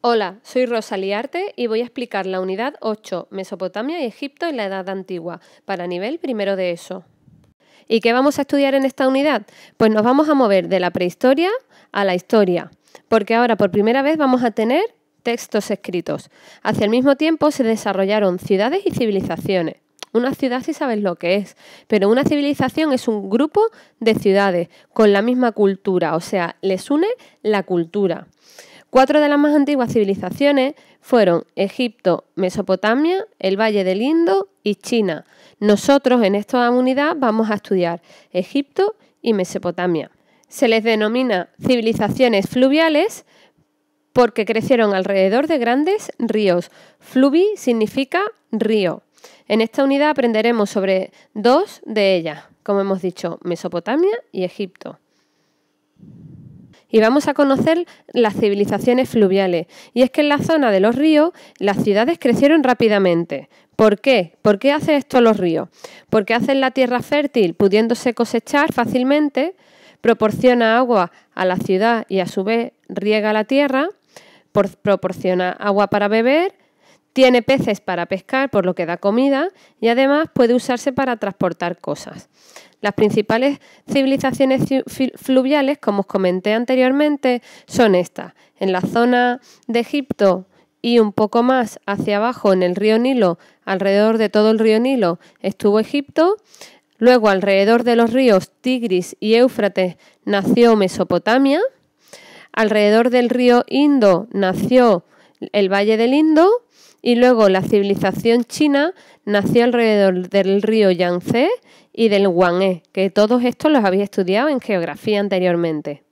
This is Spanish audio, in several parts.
Hola, soy Rosa Liarte y voy a explicar la unidad 8, Mesopotamia y Egipto en la Edad Antigua, para nivel primero de ESO. ¿Y qué vamos a estudiar en esta unidad? Pues nos vamos a mover de la prehistoria a la historia, porque ahora por primera vez vamos a tener textos escritos. Hacia el mismo tiempo se desarrollaron ciudades y civilizaciones. Una ciudad sí sabes lo que es, pero una civilización es un grupo de ciudades con la misma cultura, o sea, les une la cultura. 4 de las más antiguas civilizaciones fueron Egipto, Mesopotamia, el Valle del Indo y China. Nosotros en esta unidad vamos a estudiar Egipto y Mesopotamia. Se les denomina civilizaciones fluviales porque crecieron alrededor de grandes ríos. Fluvi significa río. En esta unidad aprenderemos sobre 2 de ellas, como hemos dicho, Mesopotamia y Egipto. Y vamos a conocer las civilizaciones fluviales. Y es que en la zona de los ríos las ciudades crecieron rápidamente. ¿Por qué? ¿Por qué hace esto los ríos? Porque hacen la tierra fértil, pudiéndose cosechar fácilmente, proporciona agua a la ciudad y a su vez riega la tierra, proporciona agua para beber, tiene peces para pescar, por lo que da comida, y además puede usarse para transportar cosas. Las principales civilizaciones fluviales, como os comenté anteriormente, son estas. En la zona de Egipto y un poco más hacia abajo en el río Nilo, alrededor de todo el río Nilo, estuvo Egipto. Luego, alrededor de los ríos Tigris y Éufrates, nació Mesopotamia. Alrededor del río Indo nació el Valle del Indo. Y luego la civilización china nació alrededor del río Yangtze y del Guanghe, que todos estos los había estudiado en geografía anteriormente.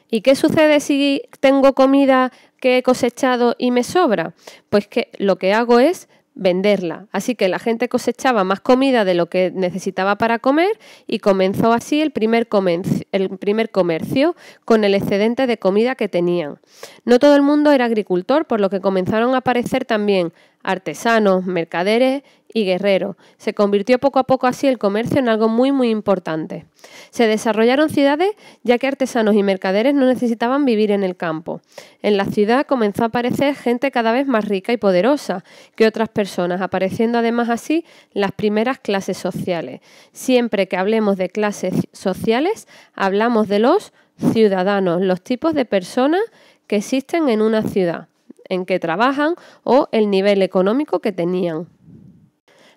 ¿Y qué sucede si tengo comida que he cosechado y me sobra? Pues que lo que hago es venderla. Así que la gente cosechaba más comida de lo que necesitaba para comer y comenzó así el primer comercio con el excedente de comida que tenían. No todo el mundo era agricultor, por lo que comenzaron a aparecer también artesanos, mercaderes y guerreros. Se convirtió poco a poco así el comercio en algo muy importante. Se desarrollaron ciudades ya que artesanos y mercaderes no necesitaban vivir en el campo. En la ciudad comenzó a aparecer gente cada vez más rica y poderosa que otras personas, apareciendo además así las primeras clases sociales. Siempre que hablemos de clases sociales, hablamos de los ciudadanos, los tipos de personas que existen en una ciudad, en que trabajan o el nivel económico que tenían.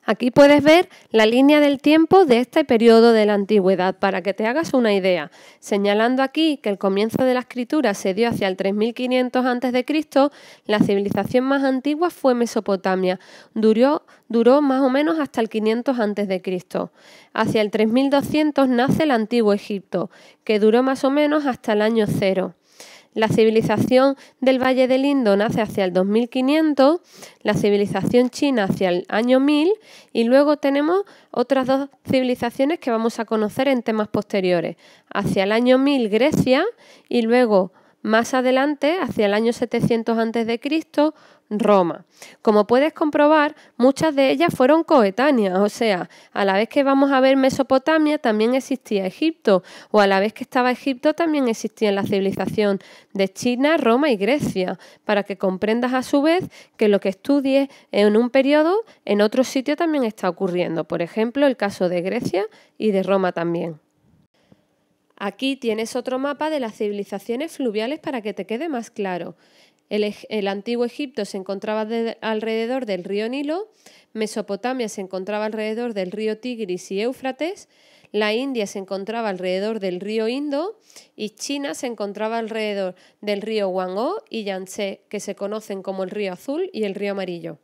Aquí puedes ver la línea del tiempo de este periodo de la antigüedad para que te hagas una idea, señalando aquí que el comienzo de la escritura se dio hacia el 3500 a.C., la civilización más antigua fue Mesopotamia, duró más o menos hasta el 500 a.C. Hacia el 3200 nace el antiguo Egipto, que duró más o menos hasta el año 0. La civilización del Valle del Indo nace hacia el 2500, la civilización china hacia el año 1000 y luego tenemos otras 2 civilizaciones que vamos a conocer en temas posteriores. Hacia el año 1000 Grecia y luego más adelante, hacia el año 700 a.C., Roma. Como puedes comprobar, muchas de ellas fueron coetáneas, o sea, a la vez que vamos a ver Mesopotamia también existía Egipto, o a la vez que estaba Egipto también existía la civilización de China, Roma y Grecia, para que comprendas a su vez que lo que estudies en un periodo, en otro sitio también está ocurriendo. Por ejemplo, el caso de Grecia y de Roma también. Aquí tienes otro mapa de las civilizaciones fluviales para que te quede más claro. El antiguo Egipto se encontraba alrededor del río Nilo, Mesopotamia se encontraba alrededor del río Tigris y Éufrates, la India se encontraba alrededor del río Indo y China se encontraba alrededor del río Guangzhou y Yangtze, que se conocen como el río Azul y el río Amarillo.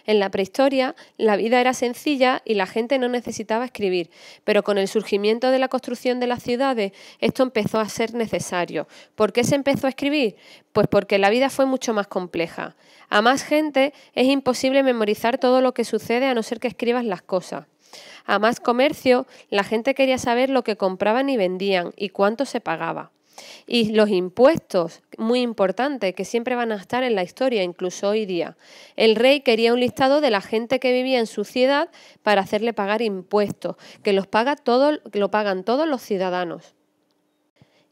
En la prehistoria, la vida era sencilla y la gente no necesitaba escribir, pero con el surgimiento de la construcción de las ciudades, esto empezó a ser necesario. ¿Por qué se empezó a escribir? Pues porque la vida fue mucho más compleja. A más gente es imposible memorizar todo lo que sucede a no ser que escribas las cosas. A más comercio, la gente quería saber lo que compraban y vendían y cuánto se pagaba. Y los impuestos, muy importantes, que siempre van a estar en la historia, incluso hoy día. El rey quería un listado de la gente que vivía en su ciudad para hacerle pagar impuestos, que lo pagan todos los ciudadanos.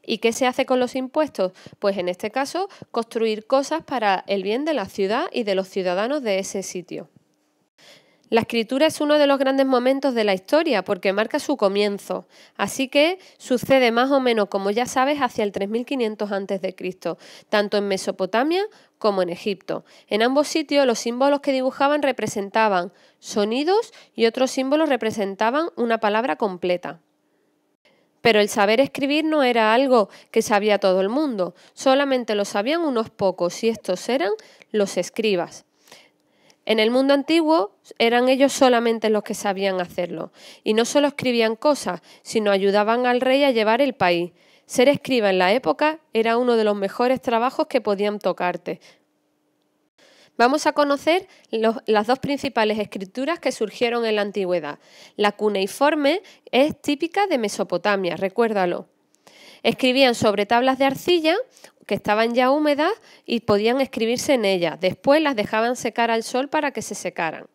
¿Y qué se hace con los impuestos? Pues en este caso, construir cosas para el bien de la ciudad y de los ciudadanos de ese sitio. La escritura es uno de los grandes momentos de la historia porque marca su comienzo, así que sucede más o menos, como ya sabes, hacia el 3500 a.C., tanto en Mesopotamia como en Egipto. En ambos sitios los símbolos que dibujaban representaban sonidos y otros símbolos representaban una palabra completa. Pero el saber escribir no era algo que sabía todo el mundo, solamente lo sabían unos pocos y estos eran los escribas. En el mundo antiguo eran ellos solamente los que sabían hacerlo, y no solo escribían cosas, sino ayudaban al rey a llevar el país. Ser escriba en la época era uno de los mejores trabajos que podían tocarte. Vamos a conocer las dos principales escrituras que surgieron en la antigüedad. La cuneiforme es típica de Mesopotamia, recuérdalo. Escribían sobre tablas de arcilla que estaban ya húmedas y podían escribirse en ellas. Después las dejaban secar al sol para que se secaran.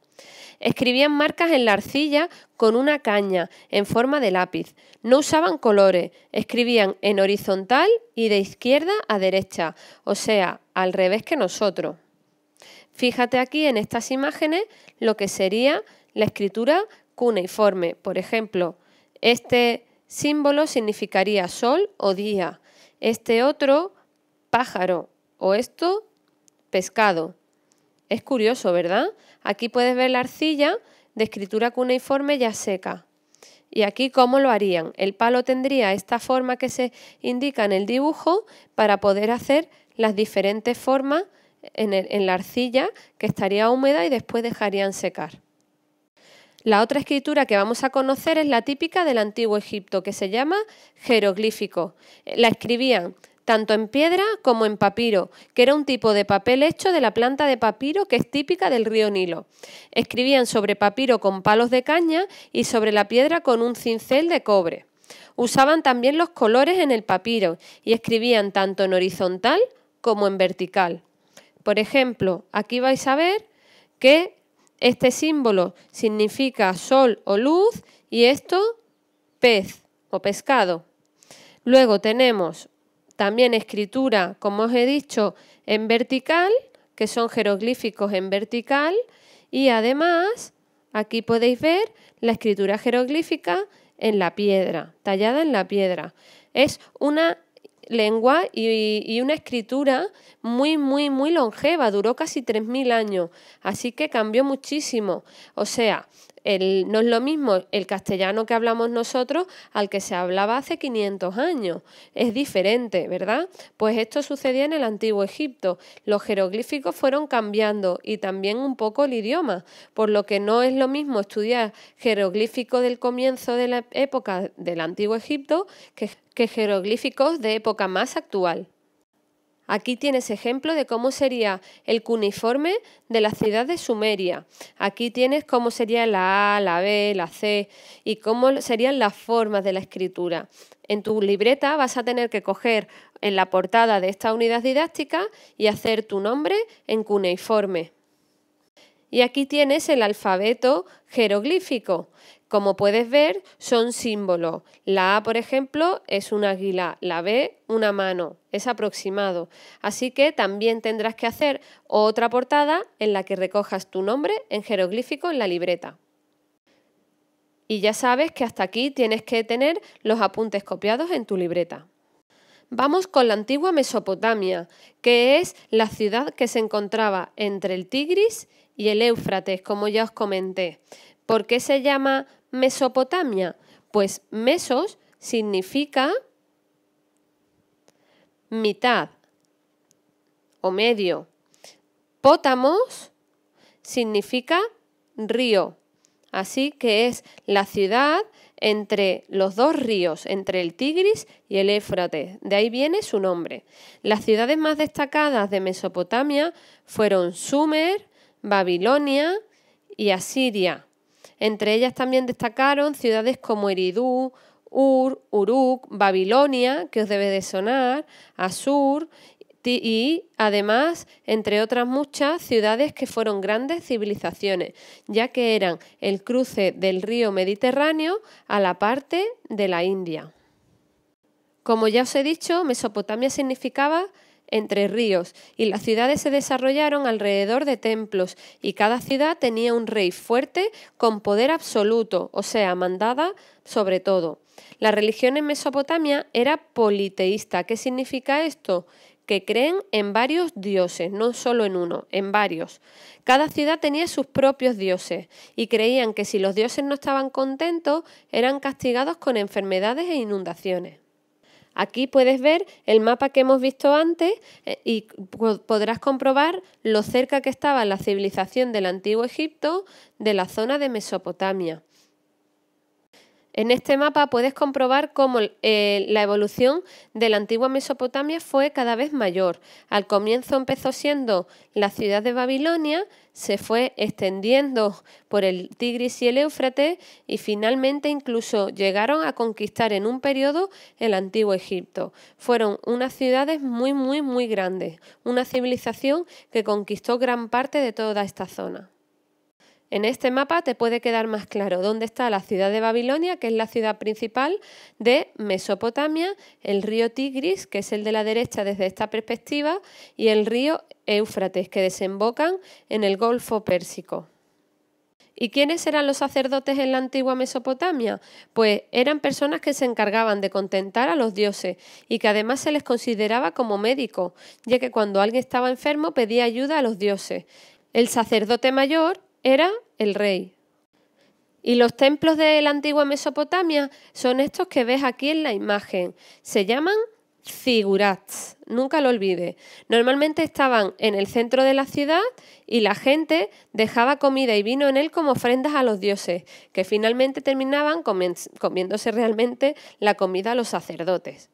Escribían marcas en la arcilla con una caña en forma de lápiz. No usaban colores, escribían en horizontal y de izquierda a derecha, o sea, al revés que nosotros. Fíjate aquí en estas imágenes lo que sería la escritura cuneiforme. Por ejemplo, este símbolo significaría sol o día, este otro pájaro o esto pescado. Es curioso, ¿verdad? Aquí puedes ver la arcilla de escritura cuneiforme ya seca. Y aquí, ¿cómo lo harían? El palo tendría esta forma que se indica en el dibujo para poder hacer las diferentes formas en la arcilla que estaría húmeda y después dejarían secar. La otra escritura que vamos a conocer es la típica del Antiguo Egipto, que se llama jeroglífico. La escribían tanto en piedra como en papiro, que era un tipo de papel hecho de la planta de papiro que es típica del río Nilo. Escribían sobre papiro con palos de caña y sobre la piedra con un cincel de cobre. Usaban también los colores en el papiro y escribían tanto en horizontal como en vertical. Por ejemplo, aquí vais a ver que este símbolo significa sol o luz y esto pez o pescado. Luego tenemos también escritura, como os he dicho, en vertical, que son jeroglíficos en vertical, y además aquí podéis ver la escritura jeroglífica en la piedra, tallada en la piedra. Es una lengua y una escritura muy longeva, duró casi 3000 años, así que cambió muchísimo. O sea, no es lo mismo el castellano que hablamos nosotros al que se hablaba hace 500 años. Es diferente, ¿verdad? Pues esto sucedía en el Antiguo Egipto. Los jeroglíficos fueron cambiando y también un poco el idioma, por lo que no es lo mismo estudiar jeroglíficos del comienzo de la época del Antiguo Egipto que jeroglíficos de época más actual. Aquí tienes ejemplo de cómo sería el cuneiforme de la ciudad de Sumeria. Aquí tienes cómo sería la A, la B, la C y cómo serían las formas de la escritura. En tu libreta vas a tener que coger en la portada de esta unidad didáctica y hacer tu nombre en cuneiforme. Y aquí tienes el alfabeto jeroglífico. Como puedes ver, son símbolos. La A, por ejemplo, es un águila, la B, una mano, es aproximado. Así que también tendrás que hacer otra portada en la que recojas tu nombre en jeroglífico en la libreta. Y ya sabes que hasta aquí tienes que tener los apuntes copiados en tu libreta. Vamos con la antigua Mesopotamia, que es la ciudad que se encontraba entre el Tigris y el Éufrates, como ya os comenté. ¿Por qué se llama Mesopotamia? Pues mesos significa mitad o medio. Pótamos significa río. Así que es la ciudad entre los dos ríos, entre el Tigris y el Éufrates. De ahí viene su nombre. Las ciudades más destacadas de Mesopotamia fueron Sumer, Babilonia y Asiria. Entre ellas también destacaron ciudades como Eridu, Ur, Uruk, Babilonia, que os debe de sonar, Asur y además, entre otras muchas, ciudades que fueron grandes civilizaciones, ya que eran el cruce del río Mediterráneo a la parte de la India. Como ya os he dicho, Mesopotamia significaba entre ríos y las ciudades se desarrollaron alrededor de templos y cada ciudad tenía un rey fuerte con poder absoluto, o sea, mandada sobre todo. La religión en Mesopotamia era politeísta. ¿Qué significa esto? Que creen en varios dioses, no solo en uno, en varios. Cada ciudad tenía sus propios dioses y creían que si los dioses no estaban contentos, eran castigados con enfermedades e inundaciones. Aquí puedes ver el mapa que hemos visto antes y podrás comprobar lo cerca que estaba la civilización del Antiguo Egipto de la zona de Mesopotamia. En este mapa puedes comprobar cómo la evolución de la antigua Mesopotamia fue cada vez mayor. Al comienzo empezó siendo la ciudad de Babilonia, se fue extendiendo por el Tigris y el Éufrates y finalmente incluso llegaron a conquistar en un periodo el Antiguo Egipto. Fueron unas ciudades muy grandes, una civilización que conquistó gran parte de toda esta zona. En este mapa te puede quedar más claro dónde está la ciudad de Babilonia, que es la ciudad principal de Mesopotamia, el río Tigris, que es el de la derecha desde esta perspectiva, y el río Éufrates, que desembocan en el Golfo Pérsico. ¿Y quiénes eran los sacerdotes en la antigua Mesopotamia? Pues eran personas que se encargaban de contentar a los dioses y que además se les consideraba como médicos, ya que cuando alguien estaba enfermo pedía ayuda a los dioses. El sacerdote mayor era el rey. Y los templos de la antigua Mesopotamia son estos que ves aquí en la imagen. Se llaman zigurats, nunca lo olvides. Normalmente estaban en el centro de la ciudad y la gente dejaba comida y vino en él como ofrendas a los dioses, que finalmente terminaban comiéndose realmente la comida a los sacerdotes.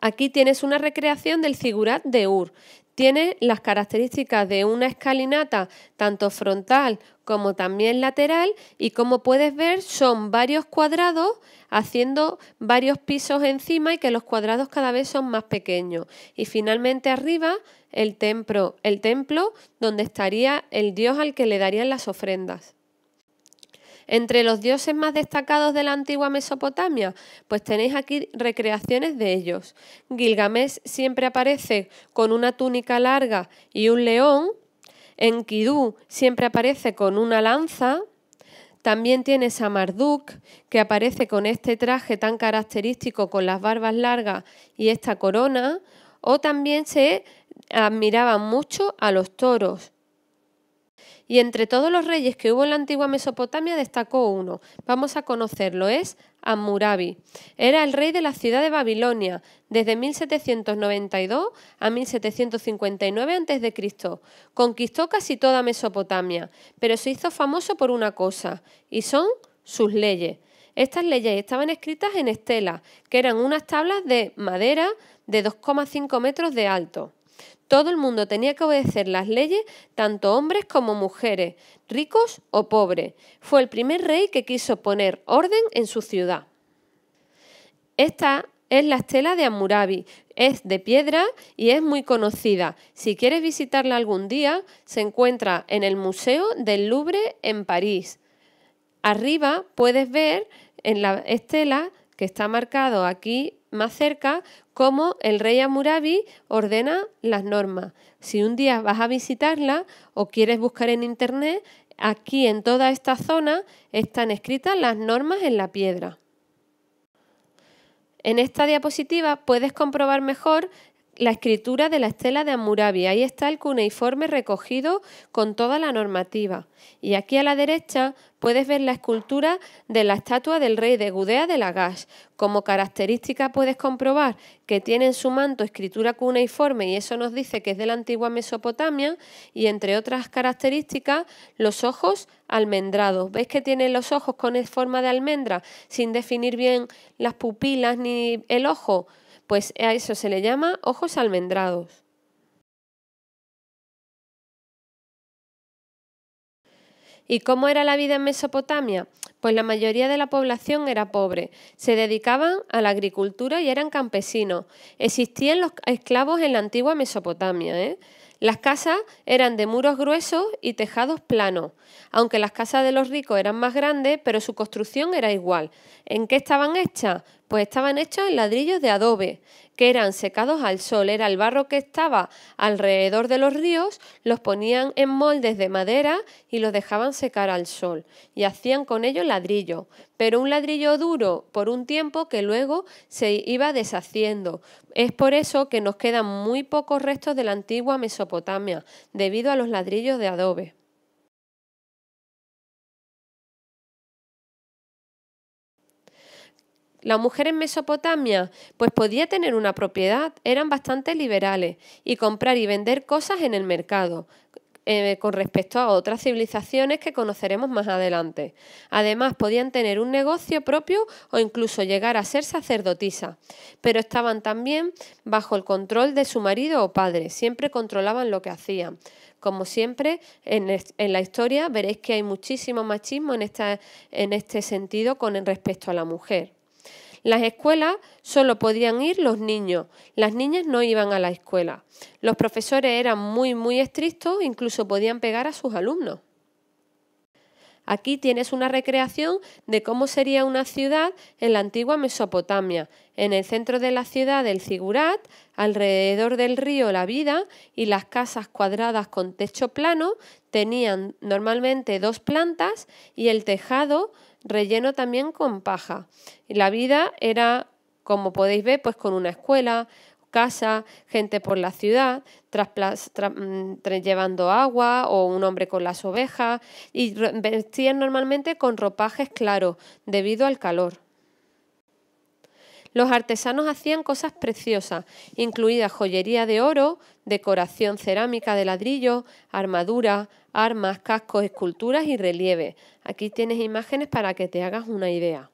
Aquí tienes una recreación del zigurat de Ur. Tiene las características de una escalinata tanto frontal como también lateral y como puedes ver son varios cuadrados haciendo varios pisos encima y que los cuadrados cada vez son más pequeños. Y finalmente arriba el templo donde estaría el dios al que le darían las ofrendas. Entre los dioses más destacados de la antigua Mesopotamia, pues tenéis aquí recreaciones de ellos. Gilgamesh siempre aparece con una túnica larga y un león. Enkidu siempre aparece con una lanza. También tienes a Marduk, que aparece con este traje tan característico con las barbas largas y esta corona. O también se admiraban mucho a los toros. Y entre todos los reyes que hubo en la antigua Mesopotamia destacó uno. Vamos a conocerlo, es Hammurabi. Era el rey de la ciudad de Babilonia desde 1792 a 1759 a.C. Conquistó casi toda Mesopotamia, pero se hizo famoso por una cosa, y son sus leyes. Estas leyes estaban escritas en estelas, que eran unas tablas de madera de 2,5 metros de alto. Todo el mundo tenía que obedecer las leyes, tanto hombres como mujeres, ricos o pobres. Fue el primer rey que quiso poner orden en su ciudad. Esta es la estela de Hammurabi. Es de piedra y es muy conocida. Si quieres visitarla algún día, se encuentra en el Museo del Louvre en París. Arriba puedes ver en la estela, que está marcado aquí más cerca, cómo el rey Hammurabi ordena las normas. Si un día vas a visitarla o quieres buscar en internet, aquí en toda esta zona están escritas las normas en la piedra. En esta diapositiva puedes comprobar mejor la escritura de la estela de Hammurabi. Ahí está el cuneiforme recogido con toda la normativa. Y aquí a la derecha puedes ver la escultura de la estatua del rey de Gudea de Lagash. Como característica puedes comprobar que tiene en su manto escritura cuneiforme y eso nos dice que es de la antigua Mesopotamia y entre otras características los ojos almendrados. ¿Ves que tiene los ojos con forma de almendra sin definir bien las pupilas ni el ojo? Pues a eso se le llama ojos almendrados. ¿Y cómo era la vida en Mesopotamia? Pues la mayoría de la población era pobre. Se dedicaban a la agricultura y eran campesinos. Existían los esclavos en la antigua Mesopotamia, Las casas eran de muros gruesos y tejados planos, aunque las casas de los ricos eran más grandes, pero su construcción era igual. ¿En qué estaban hechas? Pues estaban hechos en ladrillos de adobe, que eran secados al sol. Era el barro que estaba alrededor de los ríos, los ponían en moldes de madera y los dejaban secar al sol. Y hacían con ellos ladrillos, pero un ladrillo duro por un tiempo que luego se iba deshaciendo. Es por eso que nos quedan muy pocos restos de la antigua Mesopotamia, debido a los ladrillos de adobe. La mujer en Mesopotamia pues podía tener una propiedad, eran bastante liberales y comprar y vender cosas en el mercado, con respecto a otras civilizaciones que conoceremos más adelante. Además, podían tener un negocio propio o incluso llegar a ser sacerdotisas, pero estaban también bajo el control de su marido o padre, siempre controlaban lo que hacían. Como siempre, en la historia veréis que hay muchísimo machismo en este sentido con respecto a la mujer. Las escuelas solo podían ir los niños, las niñas no iban a la escuela. Los profesores eran muy estrictos, incluso podían pegar a sus alumnos. Aquí tienes una recreación de cómo sería una ciudad en la antigua Mesopotamia. En el centro de la ciudad el zigurat, alrededor del río la vida y las casas cuadradas con techo plano tenían normalmente 2 plantas y el tejado relleno también con paja. La vida era, como podéis ver, pues con una escuela, casa, gente por la ciudad, llevando agua o un hombre con las ovejas y vestían normalmente con ropajes claros debido al calor. Los artesanos hacían cosas preciosas, incluida joyería de oro, decoración cerámica de ladrillo, armadura, armas, cascos, esculturas y relieves. Aquí tienes imágenes para que te hagas una idea.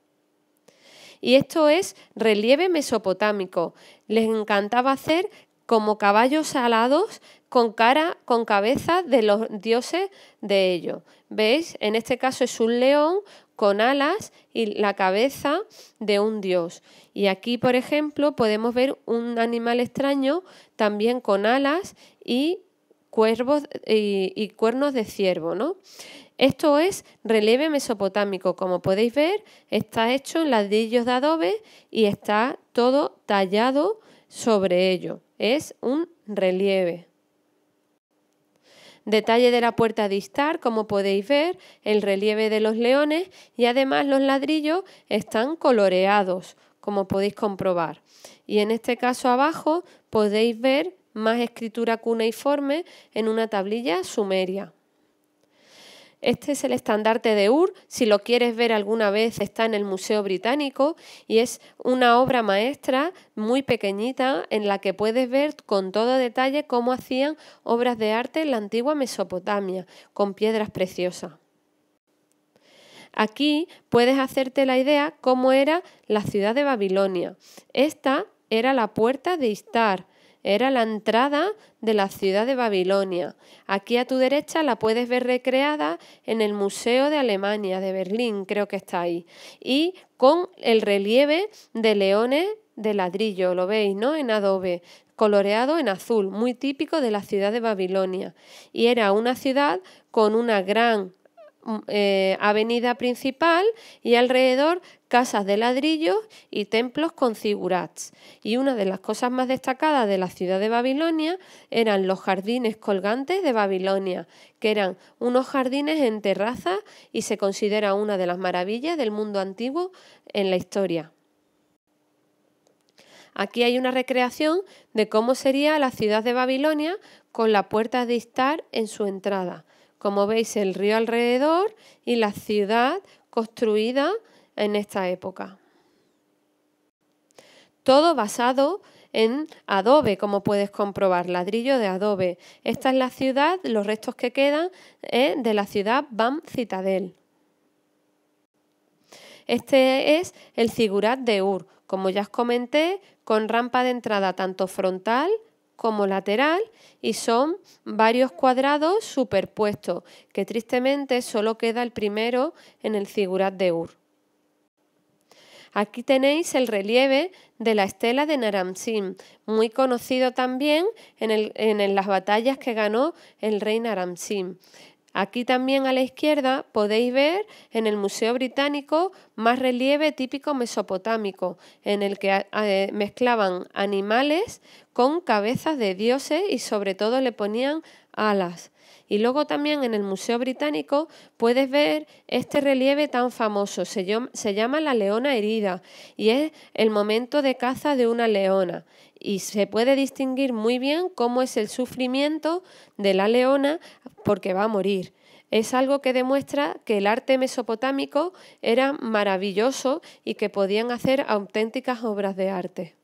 Y esto es relieve mesopotámico. Les encantaba hacer como caballos alados con cabeza de los dioses de ellos. ¿Veis? En este caso es un león con alas y la cabeza de un dios. Y aquí, por ejemplo, podemos ver un animal extraño también con alas y cuervos y cuernos de ciervo, ¿no? Esto es relieve mesopotámico. Como podéis ver, está hecho en ladrillos de adobe y está todo tallado sobre ello. Es un relieve. Detalle de la puerta de Istar, como podéis ver, el relieve de los leones y además los ladrillos están coloreados, como podéis comprobar. Y en este caso abajo podéis ver más escritura cuneiforme en una tablilla sumeria. Este es el estandarte de Ur, si lo quieres ver alguna vez está en el Museo Británico y es una obra maestra muy pequeñita en la que puedes ver con todo detalle cómo hacían obras de arte en la antigua Mesopotamia, con piedras preciosas. Aquí puedes hacerte la idea cómo era la ciudad de Babilonia. Esta era la puerta de Istar. Era la entrada de la ciudad de Babilonia. Aquí a tu derecha la puedes ver recreada en el Museo de Alemania, de Berlín, creo que está ahí. Y con el relieve de leones de ladrillo, lo veis, ¿no? En adobe, coloreado en azul, muy típico de la ciudad de Babilonia. Y era una ciudad con una gran avenida principal y alrededor casas de ladrillos y templos con zigurats. Y una de las cosas más destacadas de la ciudad de Babilonia eran los jardines colgantes de Babilonia, que eran unos jardines en terraza y se considera una de las maravillas del mundo antiguo en la historia. Aquí hay una recreación de cómo sería la ciudad de Babilonia con la puerta de Istar en su entrada. Como veis, el río alrededor y la ciudad construida en esta época. Todo basado en adobe, como puedes comprobar, ladrillo de adobe. Esta es la ciudad, los restos que quedan de la ciudad Bam Citadel. Este es el zigurat de Ur, como ya os comenté, con rampa de entrada tanto frontal como lateral y son varios cuadrados superpuestos, que tristemente solo queda el primero en el zigurat de Ur. Aquí tenéis el relieve de la estela de Naram-Sin, muy conocido también en las batallas que ganó el rey Naram-Sin. Aquí también a la izquierda podéis ver en el Museo Británico más relieve típico mesopotámico, en el que mezclaban animales con cabezas de dioses y sobre todo le ponían alas. Y luego también en el Museo Británico puedes ver este relieve tan famoso, se llama la leona herida y es el momento de caza de una leona. Y se puede distinguir muy bien cómo es el sufrimiento de la leona porque va a morir. Es algo que demuestra que el arte mesopotámico era maravilloso y que podían hacer auténticas obras de arte.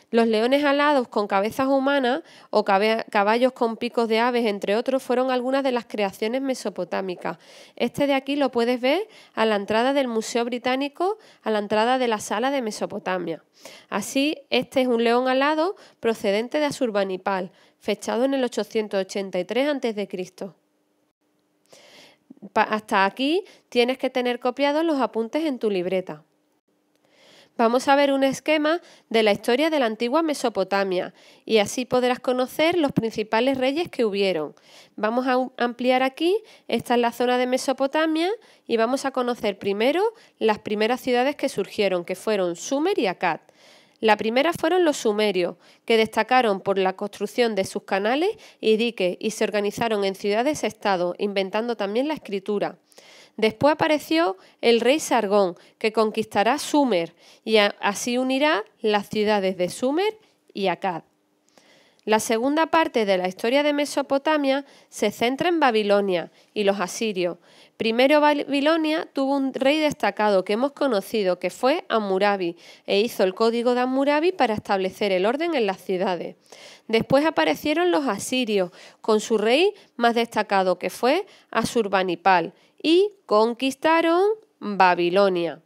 Los leones alados con cabezas humanas o caballos con picos de aves, entre otros, fueron algunas de las creaciones mesopotámicas. Este de aquí lo puedes ver a la entrada del Museo Británico, a la entrada de la sala de Mesopotamia. Así, este es un león alado procedente de Asurbanipal, fechado en el 883 a.C. Hasta aquí tienes que tener copiados los apuntes en tu libreta. Vamos a ver un esquema de la historia de la antigua Mesopotamia y así podrás conocer los principales reyes que hubieron. Vamos a ampliar aquí, esta es la zona de Mesopotamia y vamos a conocer primero las primeras ciudades que surgieron, que fueron Sumer y Akkad. La primera fueron los sumerios, que destacaron por la construcción de sus canales y diques y se organizaron en ciudades-estado, inventando también la escritura. Después apareció el rey Sargón, que conquistará Sumer y así unirá las ciudades de Sumer y Akkad. La segunda parte de la historia de Mesopotamia se centra en Babilonia y los asirios. Primero Babilonia tuvo un rey destacado que hemos conocido, que fue Hammurabi, e hizo el código de Hammurabi para establecer el orden en las ciudades. Después aparecieron los asirios, con su rey más destacado, que fue Asurbanipal, y conquistaron Babilonia.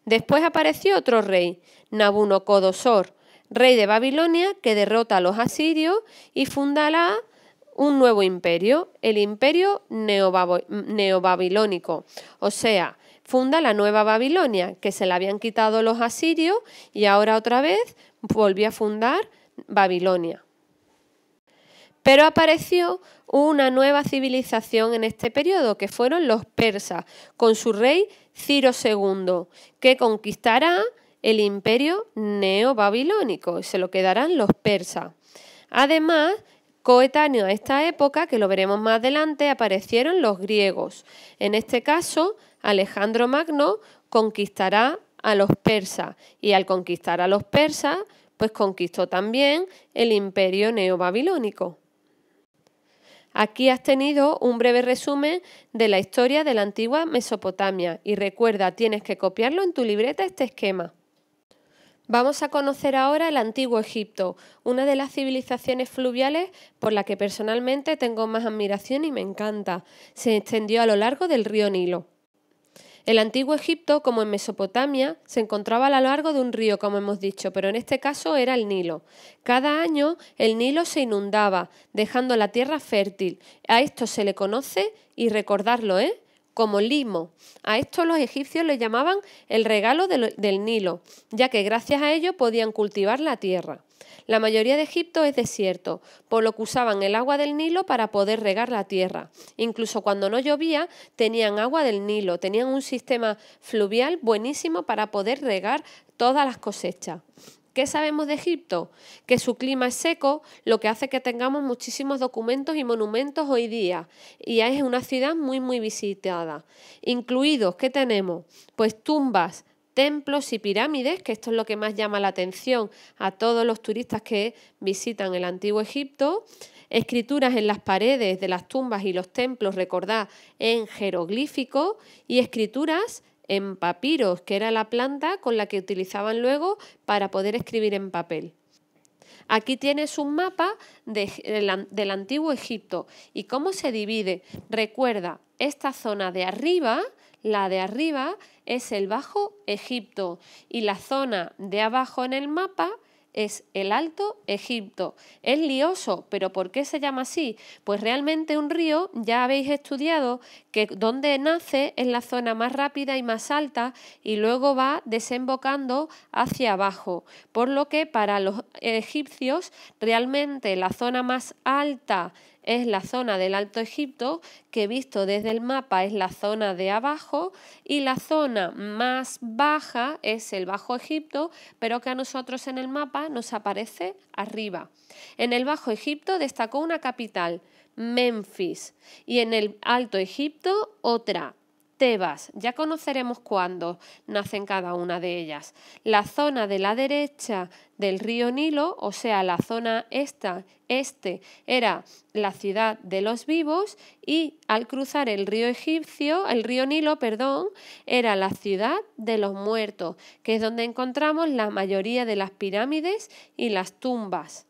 Después apareció otro rey, Nabucodonosor, rey de Babilonia, que derrota a los asirios y fundará un nuevo imperio, el imperio neobabilónico. O sea, funda la nueva Babilonia, que se la habían quitado los asirios y ahora otra vez volvió a fundar Babilonia. Pero apareció una nueva civilización en este periodo, que fueron los persas, con su rey Ciro II, que conquistará el imperio neobabilónico y se lo quedarán los persas. Además, coetáneo a esta época, que lo veremos más adelante, aparecieron los griegos. En este caso, Alejandro Magno conquistará a los persas y al conquistar a los persas, pues conquistó también el imperio neobabilónico. Aquí has tenido un breve resumen de la historia de la antigua Mesopotamia y recuerda, tienes que copiarlo en tu libreta este esquema. Vamos a conocer ahora el Antiguo Egipto, una de las civilizaciones fluviales por la que personalmente tengo más admiración y me encanta. Se extendió a lo largo del río Nilo. El Antiguo Egipto, como en Mesopotamia, se encontraba a lo largo de un río, como hemos dicho, pero en este caso era el Nilo. Cada año el Nilo se inundaba, dejando la tierra fértil. A esto se le conoce, y recordarlo, como limo. A esto los egipcios le llamaban el regalo del Nilo, ya que gracias a ello podían cultivar la tierra. La mayoría de Egipto es desierto, por lo que usaban el agua del Nilo para poder regar la tierra. Incluso cuando no llovía, tenían agua del Nilo, tenían un sistema fluvial buenísimo para poder regar todas las cosechas. ¿Qué sabemos de Egipto? Que su clima es seco, lo que hace que tengamos muchísimos documentos y monumentos hoy día. Y es una ciudad muy visitada. Incluidos, ¿qué tenemos? Pues tumbas, templos y pirámides, que esto es lo que más llama la atención a todos los turistas que visitan el Antiguo Egipto. Escrituras en las paredes de las tumbas y los templos, recordad, en jeroglífico, y escrituras en papiros, que era la planta con la que utilizaban luego para poder escribir en papel. Aquí tienes un mapa del Antiguo Egipto y cómo se divide. Recuerda, esta zona de arriba, la de arriba, es el Bajo Egipto y la zona de abajo en el mapa es el Alto Egipto. Es lioso, pero ¿por qué se llama así? Pues realmente un río, ya habéis estudiado que donde nace es la zona más rápida y más alta y luego va desembocando hacia abajo, por lo que para los egipcios realmente la zona más alta es la zona del Alto Egipto, que visto desde el mapa es la zona de abajo, y la zona más baja es el Bajo Egipto, pero que a nosotros en el mapa nos aparece arriba. En el Bajo Egipto destacó una capital, Menfis, y en el Alto Egipto otra, Tebas. Ya conoceremos cuándo nacen cada una de ellas. La zona de la derecha del río Nilo, o sea, la zona este era la ciudad de los vivos, y al cruzar el río Nilo, era la ciudad de los muertos, que es donde encontramos la mayoría de las pirámides y las tumbas.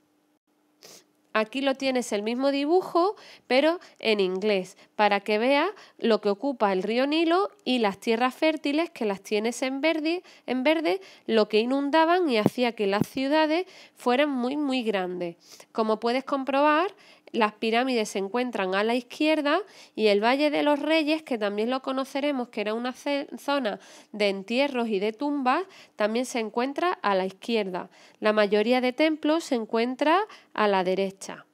Aquí lo tienes el mismo dibujo, pero en inglés, para que veas lo que ocupa el río Nilo y las tierras fértiles, que las tienes en verde, lo que inundaban y hacía que las ciudades fueran muy, muy grandes. Como puedes comprobar, las pirámides se encuentran a la izquierda y el Valle de los Reyes, que también lo conoceremos, que era una zona de entierros y de tumbas, también se encuentra a la izquierda. La mayoría de templos se encuentra a la derecha.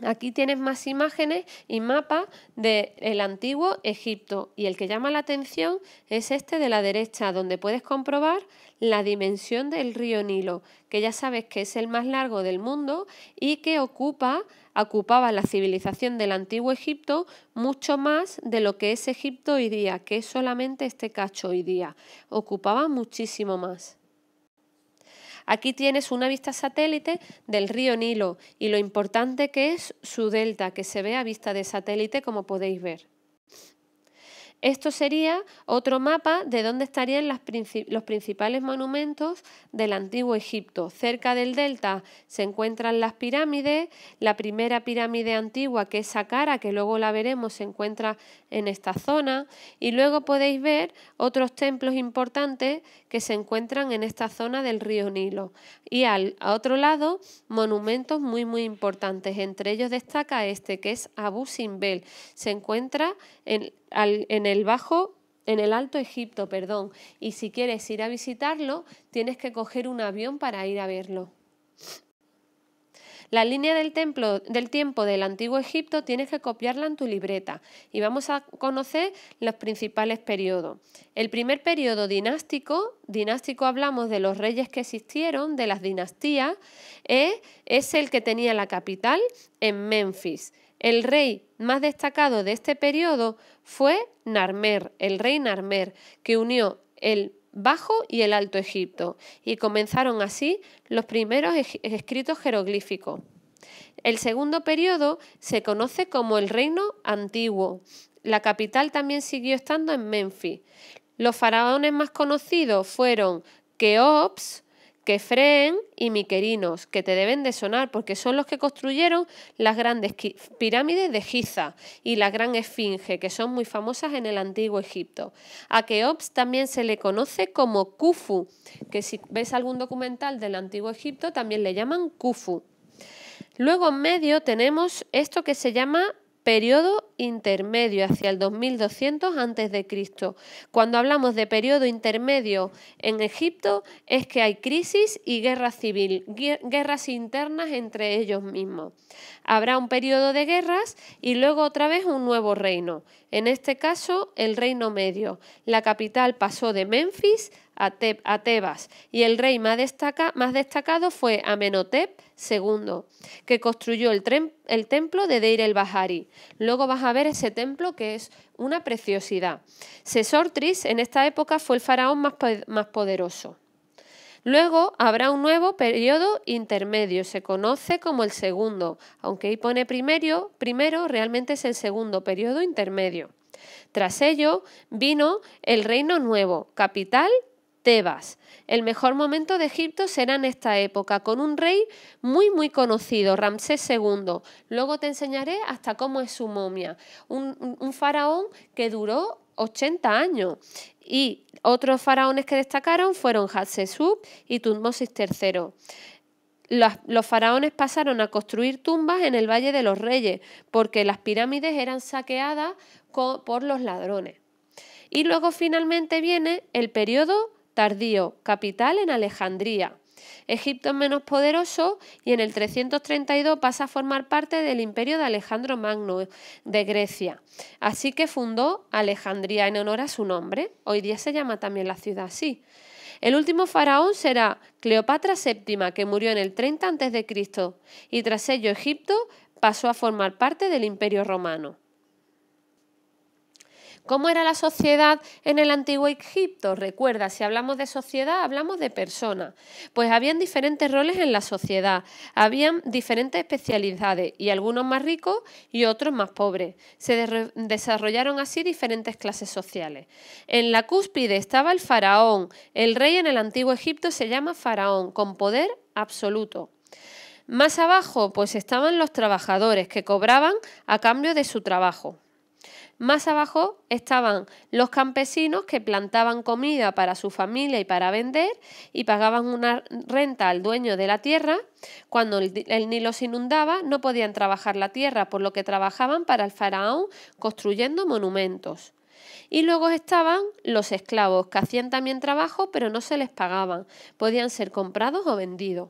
Aquí tienes más imágenes y mapas del antiguo Egipto, y el que llama la atención es este de la derecha, donde puedes comprobar la dimensión del río Nilo, que ya sabes que es el más largo del mundo y que ocupaba la civilización del antiguo Egipto mucho más de lo que es Egipto hoy día, que es solamente este cacho hoy día. Ocupaba muchísimo más. Aquí tienes una vista satélite del río Nilo y lo importante que es su delta, que se ve a vista de satélite, como podéis ver. Esto sería otro mapa de dónde estarían los principales monumentos del antiguo Egipto. Cerca del delta se encuentran las pirámides. La primera pirámide antigua, que es Saqqara, que luego la veremos, se encuentra en esta zona. Y luego podéis ver otros templos importantes que se encuentran en esta zona del río Nilo. Y a otro lado, monumentos muy, muy importantes. Entre ellos destaca este, que es Abu Simbel. Se encuentra en el Alto Egipto, y si quieres ir a visitarlo, tienes que coger un avión para ir a verlo. La línea del tiempo del antiguo Egipto tienes que copiarla en tu libreta y vamos a conocer los principales periodos. El primer periodo dinástico hablamos de los reyes que existieron, de las dinastías, es el que tenía la capital en Menfis. El rey más destacado de este periodo fue Narmer, el rey Narmer, que unió el Bajo y el Alto Egipto, y comenzaron así los primeros escritos jeroglíficos. El segundo periodo se conoce como el Reino Antiguo. La capital también siguió estando en Menfis. Los faraones más conocidos fueron Keops, Kefren y Miquerinos, que te deben de sonar porque son los que construyeron las grandes pirámides de Giza y la gran esfinge, que son muy famosas en el antiguo Egipto. A Keops también se le conoce como Khufu, que si ves algún documental del antiguo Egipto también le llaman Khufu. Luego en medio tenemos esto que se llama periodo intermedio, hacia el 2200 a.C. Cuando hablamos de periodo intermedio en Egipto es que hay crisis y guerra civil, guerras internas entre ellos mismos. Habrá un periodo de guerras y luego otra vez un nuevo reino. En este caso, el Reino Medio. La capital pasó de Menfis a Tebas y el rey más destacado fue Amenhotep II, que construyó el templo de Deir el-Bahari. Luego vas a ver ese templo que es una preciosidad. Sesostris en esta época fue el faraón más poderoso. Luego habrá un nuevo periodo intermedio, se conoce como el segundo, aunque ahí pone primero, realmente es el segundo periodo intermedio. Tras ello vino el Reino Nuevo, capital Tebas. El mejor momento de Egipto será en esta época, con un rey muy muy conocido, Ramsés II. Luego te enseñaré hasta cómo es su momia. Un faraón que duró 80 años. Y otros faraones que destacaron fueron Hatshepsut y Tutmosis III. Los faraones pasaron a construir tumbas en el Valle de los Reyes, porque las pirámides eran saqueadas por los ladrones. Y luego finalmente viene el periodo tardío, capital en Alejandría. Egipto es menos poderoso y en el 332 pasa a formar parte del imperio de Alejandro Magno de Grecia. Así que fundó Alejandría en honor a su nombre. Hoy día se llama también la ciudad así. El último faraón será Cleopatra VII, que murió en el 30 a.C. y tras ello Egipto pasó a formar parte del Imperio Romano. ¿Cómo era la sociedad en el antiguo Egipto? Recuerda, si hablamos de sociedad, hablamos de personas. Pues habían diferentes roles en la sociedad, habían diferentes especialidades y algunos más ricos y otros más pobres. Se desarrollaron así diferentes clases sociales. En la cúspide estaba el faraón. El rey en el antiguo Egipto se llama faraón, con poder absoluto. Más abajo, pues estaban los trabajadores que cobraban a cambio de su trabajo. Más abajo estaban los campesinos que plantaban comida para su familia y para vender y pagaban una renta al dueño de la tierra. Cuando el Nilo se inundaba no podían trabajar la tierra, por lo que trabajaban para el faraón construyendo monumentos. Y luego estaban los esclavos, que hacían también trabajo pero no se les pagaban, podían ser comprados o vendidos.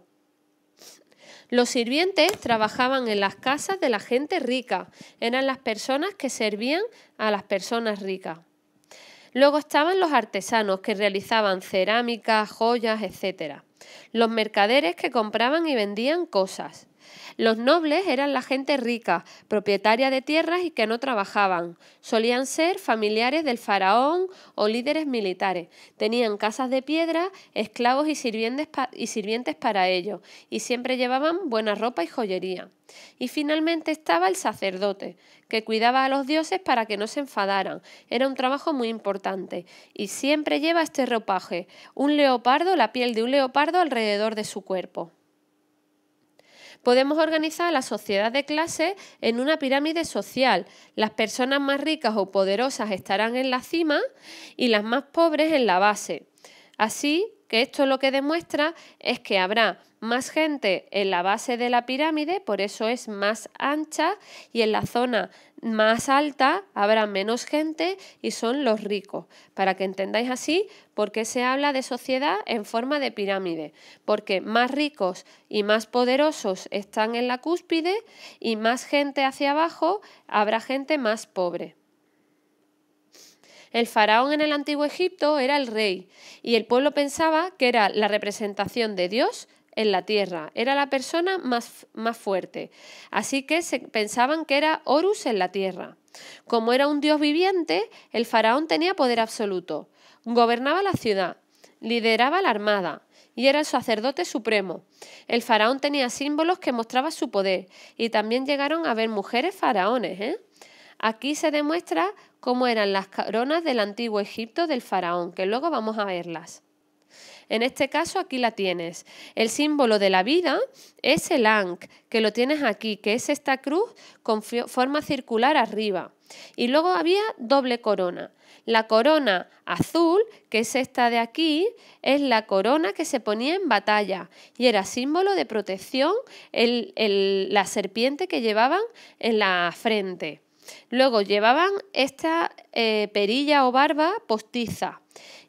Los sirvientes trabajaban en las casas de la gente rica, eran las personas que servían a las personas ricas. Luego estaban los artesanos que realizaban cerámica, joyas, etc. Los mercaderes que compraban y vendían cosas. Los nobles eran la gente rica, propietaria de tierras y que no trabajaban. Solían ser familiares del faraón o líderes militares. Tenían casas de piedra, esclavos y sirvientes para ellos, y siempre llevaban buena ropa y joyería. Y finalmente estaba el sacerdote, que cuidaba a los dioses para que no se enfadaran. Era un trabajo muy importante. Y siempre lleva este ropaje, un leopardo, la piel de un leopardo alrededor de su cuerpo. Podemos organizar la sociedad de clases en una pirámide social. Las personas más ricas o poderosas estarán en la cima y las más pobres en la base. Así que esto lo que demuestra es que habrá más gente en la base de la pirámide, por eso es más ancha, y en la zona más alta habrá menos gente y son los ricos. Para que entendáis así por qué se habla de sociedad en forma de pirámide, porque más ricos y más poderosos están en la cúspide y más gente hacia abajo habrá gente más pobre. El faraón en el antiguo Egipto era el rey y el pueblo pensaba que era la representación de Dios en la tierra, era la persona más fuerte, así que pensaban que era Horus en la tierra. Como era un dios viviente, el faraón tenía poder absoluto, gobernaba la ciudad, lideraba la armada y era el sacerdote supremo. El faraón tenía símbolos que mostraban su poder y también llegaron a haber mujeres faraones, Aquí se demuestra cómo eran las coronas del antiguo Egipto del faraón, que luego vamos a verlas. En este caso aquí la tienes. El símbolo de la vida es el Ankh, que lo tienes aquí, que es esta cruz con forma circular arriba. Y luego había doble corona. La corona azul, que es esta de aquí, es la corona que se ponía en batalla y era símbolo de protección, la serpiente que llevaban en la frente. Luego llevaban esta perilla o barba postiza.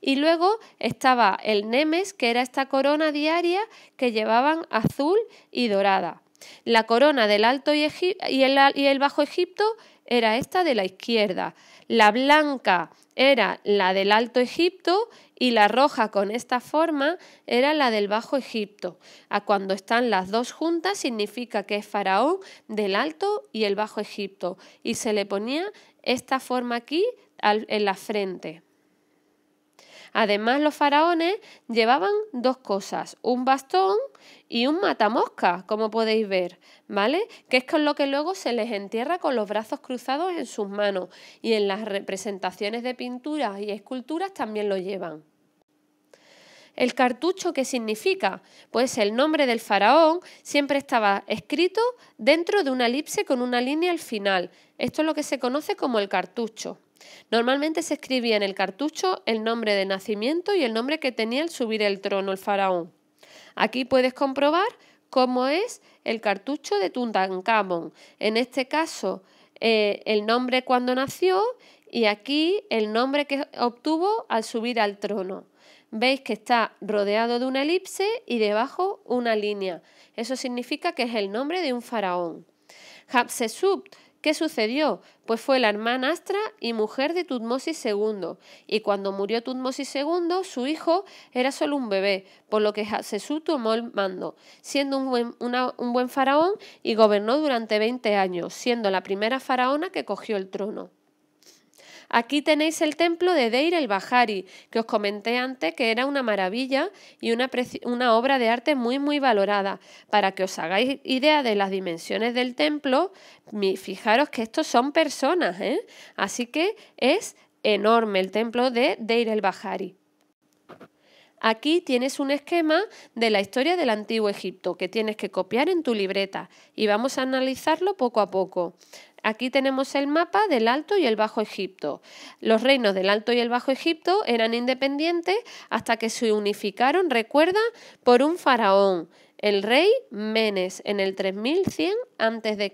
Y luego estaba el nemes, que era esta corona diaria que llevaban azul y dorada. La corona del Alto y el Bajo Egipto era esta de la izquierda. La blanca era la del Alto Egipto y la roja con esta forma era la del Bajo Egipto. Cuando están las dos juntas significa que es faraón del Alto y el Bajo Egipto. Y se le ponía esta forma aquí en la frente. Además, los faraones llevaban dos cosas, un bastón y un matamoscas, como podéis ver, ¿vale? Que es con lo que luego se les entierra con los brazos cruzados en sus manos y en las representaciones de pinturas y esculturas también lo llevan. ¿El cartucho qué significa? Pues el nombre del faraón siempre estaba escrito dentro de una elipse con una línea al final. Esto es lo que se conoce como el cartucho. Normalmente se escribía en el cartucho el nombre de nacimiento y el nombre que tenía al subir el trono el faraón. Aquí puedes comprobar cómo es el cartucho de Tutankamón. En este caso, el nombre cuando nació y aquí el nombre que obtuvo al subir al trono. Veis que está rodeado de una elipse y debajo una línea. Eso significa que es el nombre de un faraón. Hatshepsut, ¿qué sucedió? Pues fue la hermanastra y mujer de Tutmosis II, y cuando murió Tutmosis II, su hijo era solo un bebé, por lo que Hatshepsut tomó el mando, siendo un buen faraón, y gobernó durante 20 años, siendo la primera faraona que cogió el trono. Aquí tenéis el templo de Deir el-Bahari, que os comenté antes que era una maravilla y una obra de arte muy valorada. Para que os hagáis idea de las dimensiones del templo, fijaros que estos son personas, ¿eh? Así que es enorme el templo de Deir el-Bahari. Aquí tienes un esquema de la historia del Antiguo Egipto que tienes que copiar en tu libreta y vamos a analizarlo poco a poco. Aquí tenemos el mapa del Alto y el Bajo Egipto. Los reinos del Alto y el Bajo Egipto eran independientes hasta que se unificaron, recuerda, por un faraón, el rey Menes, en el 3100 a.C.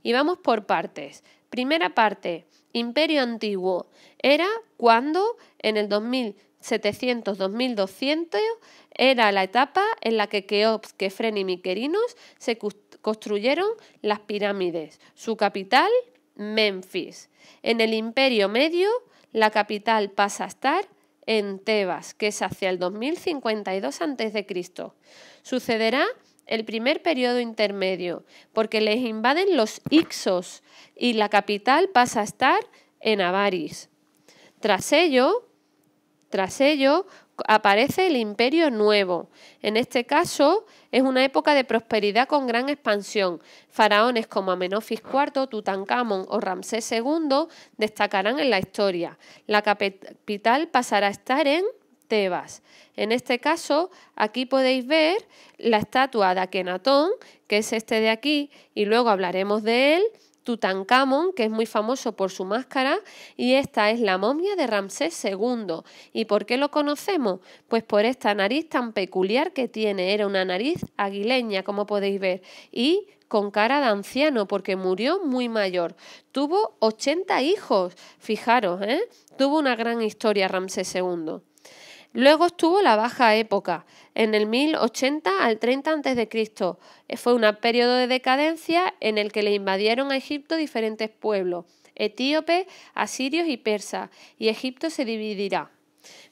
Y vamos por partes. Primera parte, Imperio Antiguo. Era cuando en el 2700-2200 era la etapa en la que Keops, Kefren y Mykerinos se construyeron las pirámides. Su capital, Menfis. En el Imperio Medio, la capital pasa a estar en Tebas, que es hacia el 2052 a.C. Sucederá el primer periodo intermedio, porque les invaden los Hicsos y la capital pasa a estar en Avaris. Tras ello aparece el Imperio Nuevo. En este caso es una época de prosperidad con gran expansión. Faraones como Amenofis IV, Tutankamón o Ramsés II destacarán en la historia. La capital pasará a estar en Tebas. En este caso, aquí podéis ver la estatua de Akenatón, que es este de aquí, y luego hablaremos de él. Tutankamón, que es muy famoso por su máscara, y esta es la momia de Ramsés II. ¿Y por qué lo conocemos? Pues por esta nariz tan peculiar que tiene. Era una nariz aguileña, como podéis ver, y con cara de anciano, porque murió muy mayor. Tuvo 80 hijos, fijaros, ¿eh? Tuvo una gran historia Ramsés II. Luego estuvo la Baja Época, en el 1080 al 30 a.C. Fue un periodo de decadencia en el que le invadieron a Egipto diferentes pueblos, etíopes, asirios y persas, y Egipto se dividirá.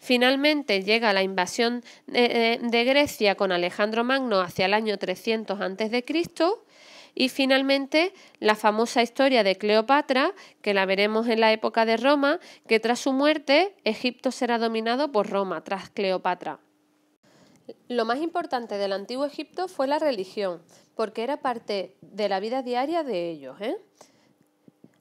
Finalmente llega la invasión de Grecia con Alejandro Magno hacia el año 300 a.C., y finalmente la famosa historia de Cleopatra, que la veremos en la época de Roma, que tras su muerte Egipto será dominado por Roma, tras Cleopatra. Lo más importante del Antiguo Egipto fue la religión, porque era parte de la vida diaria de ellos, ¿eh?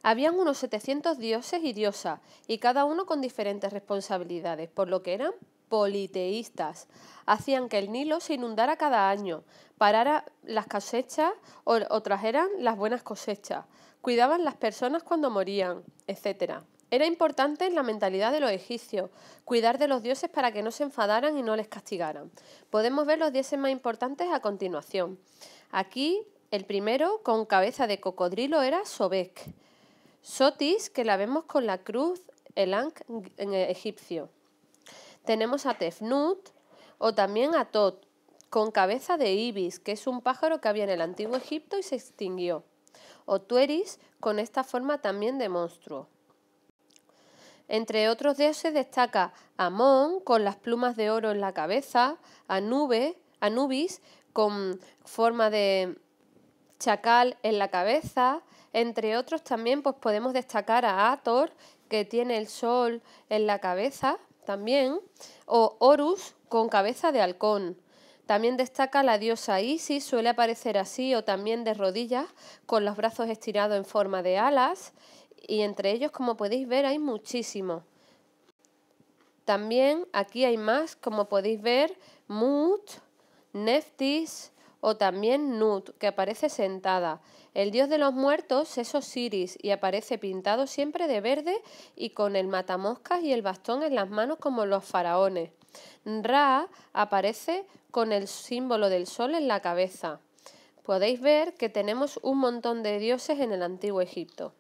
Habían unos 700 dioses y diosas, y cada uno con diferentes responsabilidades, por lo que eran politeístas. Hacían que el Nilo se inundara cada año, parara las cosechas o trajeran las buenas cosechas, cuidaban las personas cuando morían, etc. Era importante en la mentalidad de los egipcios cuidar de los dioses para que no se enfadaran y no les castigaran. Podemos ver los dioses más importantes a continuación. Aquí el primero, con cabeza de cocodrilo, era Sobek. Sotis, que la vemos con la cruz, el Ankh en egipcio. Tenemos a Tefnut o también a Tot, con cabeza de ibis, que es un pájaro que había en el Antiguo Egipto y se extinguió. O Tueris, con esta forma también de monstruo. Entre otros dioses destaca Amón, con las plumas de oro en la cabeza, Anubis, con forma de chacal en la cabeza. Entre otros también pues podemos destacar a Hathor, que tiene el sol en la cabeza también, o Horus, con cabeza de halcón. También destaca la diosa Isis, suele aparecer así o también de rodillas, con los brazos estirados en forma de alas, y entre ellos, como podéis ver, hay muchísimos. También aquí hay más, como podéis ver, Mut, Neftis o también Nut, que aparece sentada. El dios de los muertos es Osiris y aparece pintado siempre de verde y con el matamoscas y el bastón en las manos como los faraones. Ra aparece con el símbolo del sol en la cabeza. Podéis ver que tenemos un montón de dioses en el Antiguo Egipto.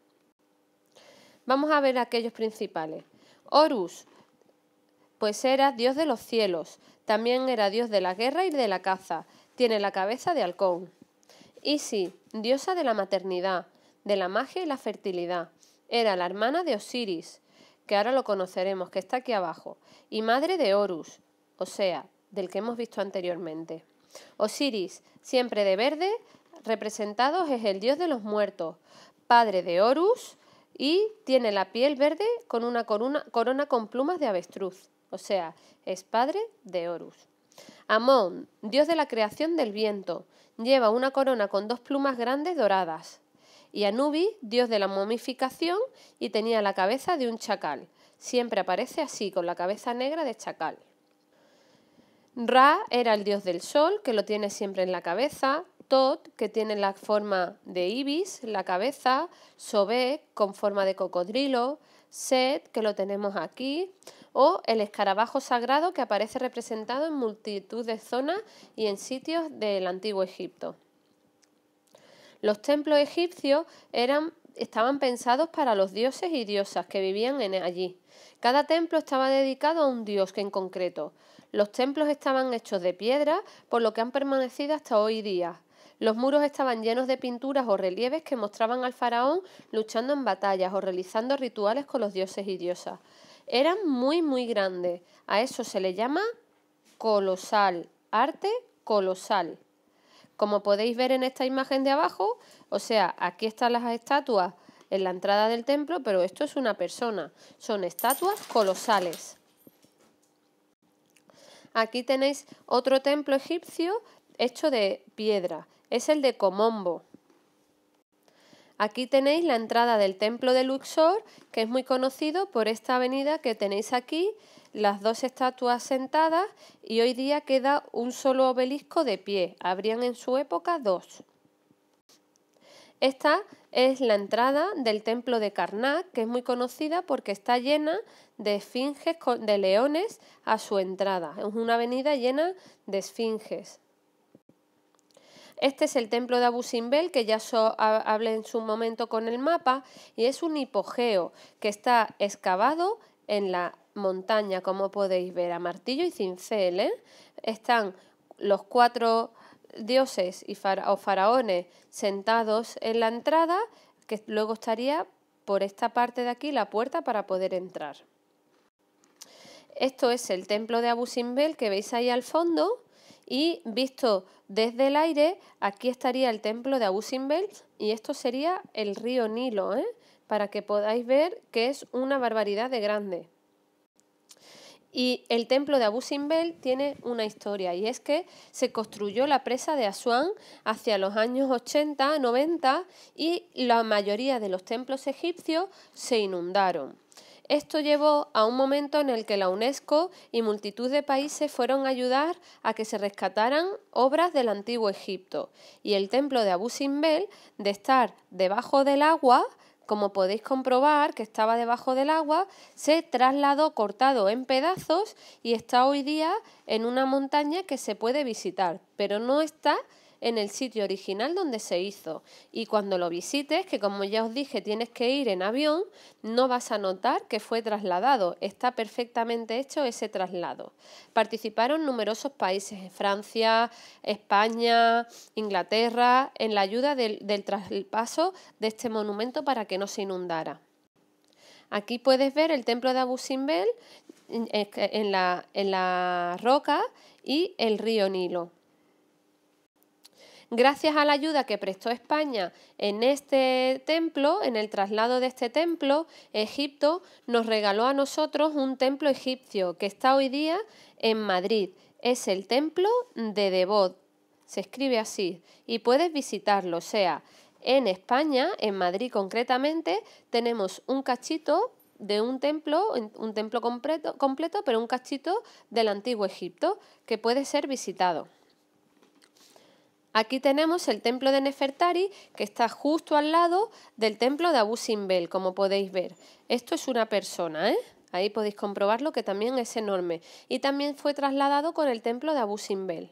Vamos a ver aquellos principales. Horus. Pues era dios de los cielos, también era dios de la guerra y de la caza, tiene la cabeza de halcón. Isis, diosa de la maternidad, de la magia y la fertilidad, era la hermana de Osiris, que ahora lo conoceremos, que está aquí abajo, y madre de Horus, o sea, del que hemos visto anteriormente. Osiris, siempre de verde, representado es el dios de los muertos, padre de Horus, y tiene la piel verde con una corona con plumas de avestruz, o sea, es padre de Horus. Amón, dios de la creación del viento, lleva una corona con 2 plumas grandes doradas. Y Anubis, dios de la momificación, y tenía la cabeza de un chacal. Siempre aparece así, con la cabeza negra de chacal. Ra era el dios del sol, que lo tiene siempre en la cabeza. Tot, que tiene la forma de ibis, la cabeza. Sobek, con forma de cocodrilo. Set, que lo tenemos aquí. O el escarabajo sagrado, que aparece representado en multitud de zonas y en sitios del antiguo Egipto. Los templos egipcios estaban pensados para los dioses y diosas que vivían allí. Cada templo estaba dedicado a un dios en concreto. Los templos estaban hechos de piedra, por lo que han permanecido hasta hoy día. Los muros estaban llenos de pinturas o relieves que mostraban al faraón luchando en batallas o realizando rituales con los dioses y diosas. Eran muy, muy grandes. A eso se le llama colosal, arte colosal. Como podéis ver en esta imagen de abajo, o sea, aquí están las estatuas en la entrada del templo, pero esto es una persona. Son estatuas colosales. Aquí tenéis otro templo egipcio hecho de piedra. Es el de Komombo. Aquí tenéis la entrada del templo de Luxor, que es muy conocido por esta avenida que tenéis aquí, las 2 estatuas sentadas, y hoy día queda un solo obelisco de pie. Habrían en su época 2. Esta es la entrada del templo de Karnak, que es muy conocida porque está llena de esfinges de leones a su entrada. Es una avenida llena de esfinges. Este es el templo de Abu Simbel, que ya hablé en su momento con el mapa, y es un hipogeo que está excavado en la montaña, como podéis ver, a martillo y cincel, ¿eh? Están los 4 dioses o faraones sentados en la entrada, que luego estaría por esta parte de aquí la puerta para poder entrar. Esto es el templo de Abu Simbel que veis ahí al fondo. Y visto desde el aire, aquí estaría el templo de Abu Simbel y esto sería el río Nilo, para que podáis ver que es una barbaridad de grande. Y el templo de Abu Simbel tiene una historia, y es que se construyó la presa de Asuán hacia los años 80, 90 y la mayoría de los templos egipcios se inundaron. Esto llevó a un momento en el que la UNESCO y multitud de países fueron a ayudar a que se rescataran obras del antiguo Egipto. Y el templo de Abu Simbel, de estar debajo del agua, como podéis comprobar que estaba debajo del agua, se trasladó cortado en pedazos y está hoy día en una montaña que se puede visitar, pero no está en el sitio original donde se hizo. Y cuando lo visites, que como ya os dije tienes que ir en avión, no vas a notar que fue trasladado. Está perfectamente hecho ese traslado. Participaron numerosos países, Francia, España, Inglaterra, en la ayuda del traspaso de este monumento para que no se inundara. Aquí puedes ver el templo de Abu Simbel en la roca y el río Nilo. Gracias a la ayuda que prestó España en este templo, en el traslado de este templo, Egipto nos regaló a nosotros un templo egipcio que está hoy día en Madrid. Es el templo de Debod, se escribe así, y puedes visitarlo. O sea, en España, en Madrid concretamente, tenemos un cachito de un templo completo, pero un cachito del antiguo Egipto que puede ser visitado. Aquí tenemos el templo de Nefertari, que está justo al lado del templo de Abu Simbel, como podéis ver. Esto es una persona, ¿eh? Ahí podéis comprobarlo, que también es enorme. Y también fue trasladado con el templo de Abu Simbel.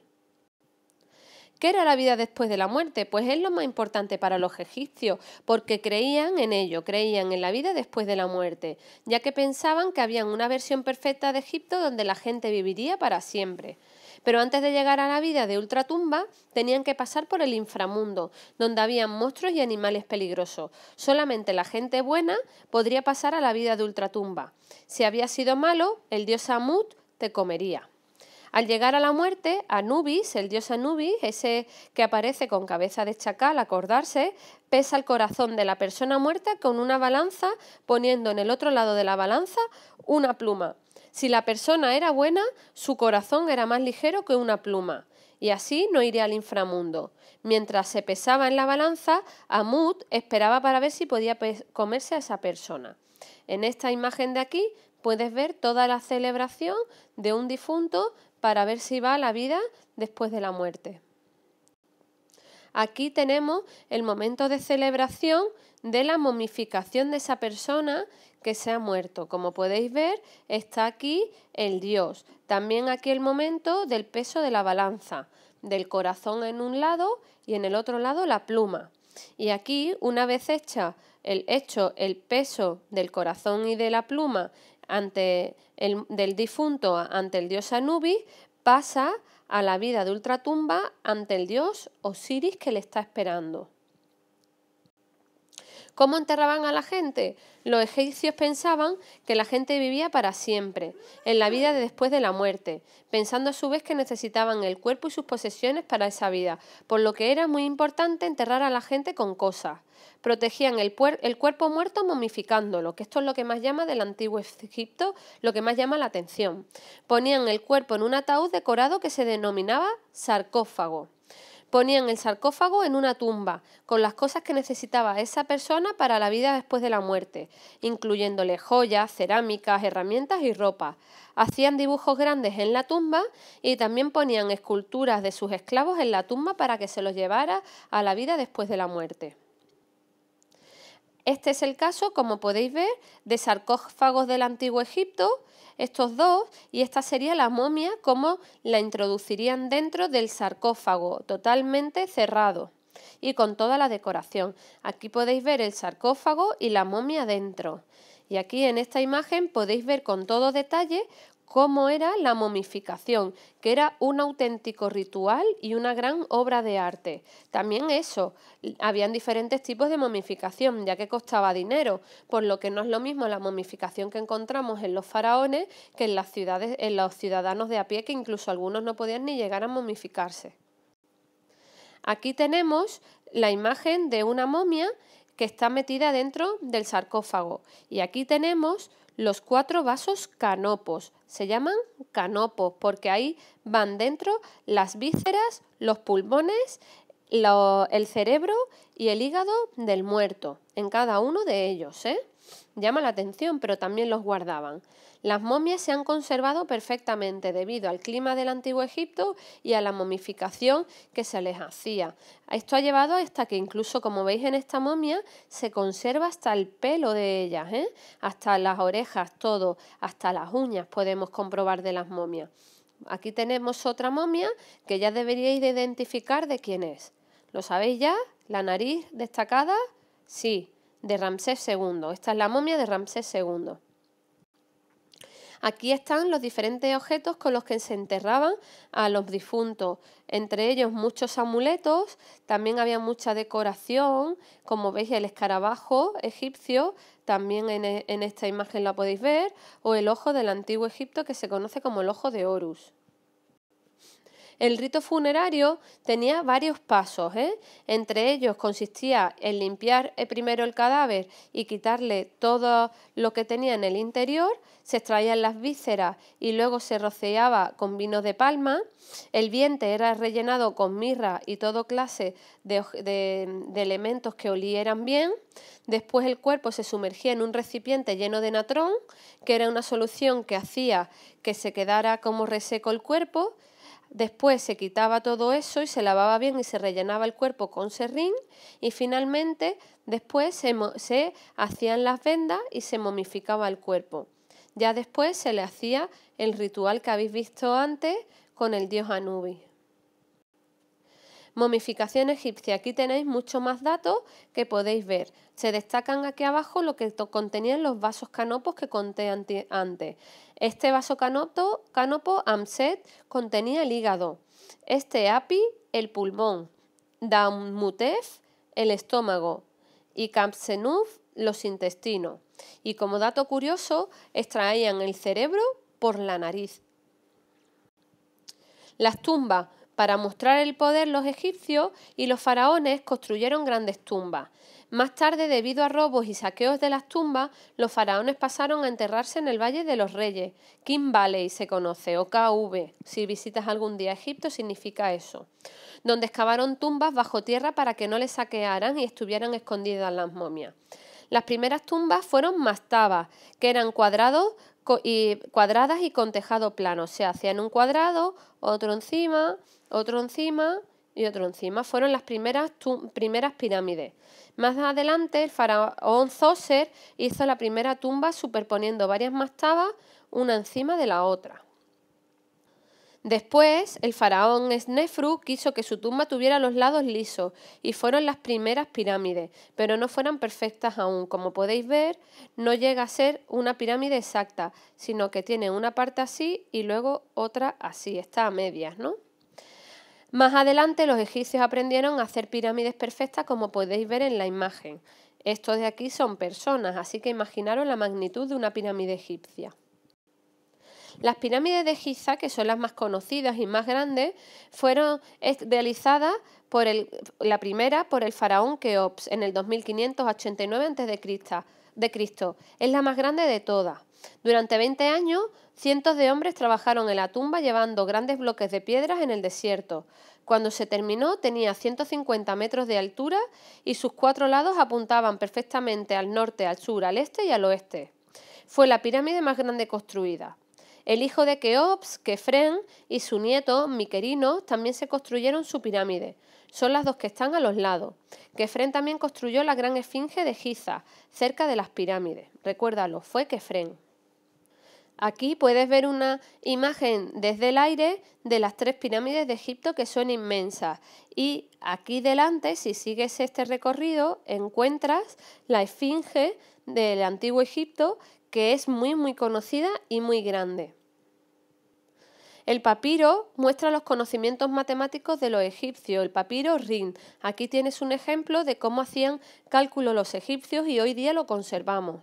¿Qué era la vida después de la muerte? Pues es lo más importante para los egipcios, porque creían en ello, creían en la vida después de la muerte, ya que pensaban que había una versión perfecta de Egipto donde la gente viviría para siempre. Pero antes de llegar a la vida de ultratumba, tenían que pasar por el inframundo, donde había monstruos y animales peligrosos. Solamente la gente buena podría pasar a la vida de ultratumba. Si habías sido malo, el dios Amut te comería. Al llegar a la muerte, Anubis, el dios Anubis, ese que aparece con cabeza de chacal, acordarse, pesa el corazón de la persona muerta con una balanza, poniendo en el otro lado de la balanza una pluma. Si la persona era buena, su corazón era más ligero que una pluma, y así no iría al inframundo. Mientras se pesaba en la balanza, Amut esperaba para ver si podía comerse a esa persona. En esta imagen de aquí puedes ver toda la celebración de un difunto para ver si va a la vida después de la muerte. Aquí tenemos el momento de celebración de la momificación de esa persona que se ha muerto. Como podéis ver, está aquí el dios. También aquí el momento del peso de la balanza, del corazón en un lado y en el otro lado la pluma. Y aquí, una vez hecho el peso del corazón y de la pluma del difunto ante el dios Anubis, pasa a la vida de ultratumba ante el dios Osiris que le está esperando. ¿Cómo enterraban a la gente? Los egipcios pensaban que la gente vivía para siempre, en la vida de después de la muerte, pensando a su vez que necesitaban el cuerpo y sus posesiones para esa vida, por lo que era muy importante enterrar a la gente con cosas. Protegían el cuerpo muerto momificándolo, que esto es lo que más llama del antiguo Egipto, lo que más llama la atención. Ponían el cuerpo en un ataúd decorado que se denominaba sarcófago. Ponían el sarcófago en una tumba, con las cosas que necesitaba esa persona para la vida después de la muerte, incluyéndole joyas, cerámicas, herramientas y ropa. Hacían dibujos grandes en la tumba y también ponían esculturas de sus esclavos en la tumba para que se los llevara a la vida después de la muerte. Este es el caso, como podéis ver, de sarcófagos del antiguo Egipto, estos dos, y esta sería la momia, como la introducirían dentro del sarcófago, totalmente cerrado y con toda la decoración. Aquí podéis ver el sarcófago y la momia dentro. Y aquí en esta imagen podéis ver con todo detalle cómo era la momificación, que era un auténtico ritual y una gran obra de arte. También eso, habían diferentes tipos de momificación, ya que costaba dinero, por lo que no es lo mismo la momificación que encontramos en los faraones que en las ciudades, en los ciudadanos de a pie, que incluso algunos no podían ni llegar a momificarse. Aquí tenemos la imagen de una momia que está metida dentro del sarcófago, y aquí tenemos los 4 vasos canopos. Se llaman canopos porque ahí van dentro las vísceras, los pulmones, el cerebro y el hígado del muerto, en cada uno de ellos, Llama la atención, pero también los guardaban. Las momias se han conservado perfectamente debido al clima del antiguo Egipto y a la momificación que se les hacía. Esto ha llevado hasta que incluso, como veis en esta momia, se conserva hasta el pelo de ellas, hasta las orejas, todo, hasta las uñas podemos comprobar de las momias. Aquí tenemos otra momia que ya deberíais de identificar de quién es. ¿Lo sabéis ya? ¿La nariz destacada? Sí, de Ramsés II. Esta es la momia de Ramsés II. Aquí están los diferentes objetos con los que se enterraban a los difuntos, entre ellos muchos amuletos, también había mucha decoración, como veis el escarabajo egipcio, también en esta imagen la podéis ver, o el ojo del antiguo Egipto que se conoce como el ojo de Horus. El rito funerario tenía varios pasos, Entre ellos consistía en limpiar primero el cadáver y quitarle todo lo que tenía en el interior, se extraían las vísceras y luego se rociaba con vino de palma, el vientre era rellenado con mirra y toda clase de elementos que olieran bien, después el cuerpo se sumergía en un recipiente lleno de natrón, que era una solución que hacía que se quedara como reseco el cuerpo. Después se quitaba todo eso y se lavaba bien y se rellenaba el cuerpo con serrín y finalmente después se hacían las vendas y se momificaba el cuerpo. Ya después se le hacía el ritual que habéis visto antes con el dios Anubis. Momificación egipcia. Aquí tenéis mucho más datos que podéis ver. Se destacan aquí abajo lo que contenían los vasos canopos que conté antes. Este vaso cánopo Amset contenía el hígado. Este Api, el pulmón. Dammutef, el estómago. Y Kapsenuf, los intestinos. Y como dato curioso, extraían el cerebro por la nariz. Las tumbas. Para mostrar el poder, los egipcios y los faraones construyeron grandes tumbas. Más tarde, debido a robos y saqueos de las tumbas, los faraones pasaron a enterrarse en el Valle de los Reyes. King Valley se conoce, o KV. Si visitas algún día Egipto, significa eso. Donde excavaron tumbas bajo tierra para que no les saquearan y estuvieran escondidas las momias. Las primeras tumbas fueron mastabas, que eran cuadradas y con tejado plano. Se hacían un cuadrado, otro encima y otro encima. Fueron las primeras pirámides. Más adelante, el faraón Zoser hizo la primera tumba superponiendo varias mastabas una encima de la otra. Después, el faraón Snefru quiso que su tumba tuviera los lados lisos y fueron las primeras pirámides, pero no fueran perfectas aún. Como podéis ver, no llega a ser una pirámide exacta, sino que tiene una parte así y luego otra así, está a medias, ¿no? Más adelante, los egipcios aprendieron a hacer pirámides perfectas, como podéis ver en la imagen. Estos de aquí son personas, así que imaginaros la magnitud de una pirámide egipcia. Las pirámides de Giza, que son las más conocidas y más grandes, fueron realizadas la primera por el faraón Keops en el 2589 a.C. Es la más grande de todas. Durante 20 años, cientos de hombres trabajaron en la tumba llevando grandes bloques de piedras en el desierto. Cuando se terminó, tenía 150 metros de altura y sus 4 lados apuntaban perfectamente al norte, al sur, al este y al oeste. Fue la pirámide más grande construida. El hijo de Keops, Kefren, y su nieto, Miquerino, también se construyeron su pirámide. Son las dos que están a los lados. Kefren también construyó la gran esfinge de Giza, cerca de las pirámides. Recuérdalo, fue Kefren. Aquí puedes ver una imagen desde el aire de las 3 pirámides de Egipto, que son inmensas. Y aquí delante, si sigues este recorrido, encuentras la esfinge del antiguo Egipto, que es muy conocida y muy grande. El papiro muestra los conocimientos matemáticos de los egipcios, el papiro Rin. Aquí tienes un ejemplo de cómo hacían cálculo los egipcios y hoy día lo conservamos.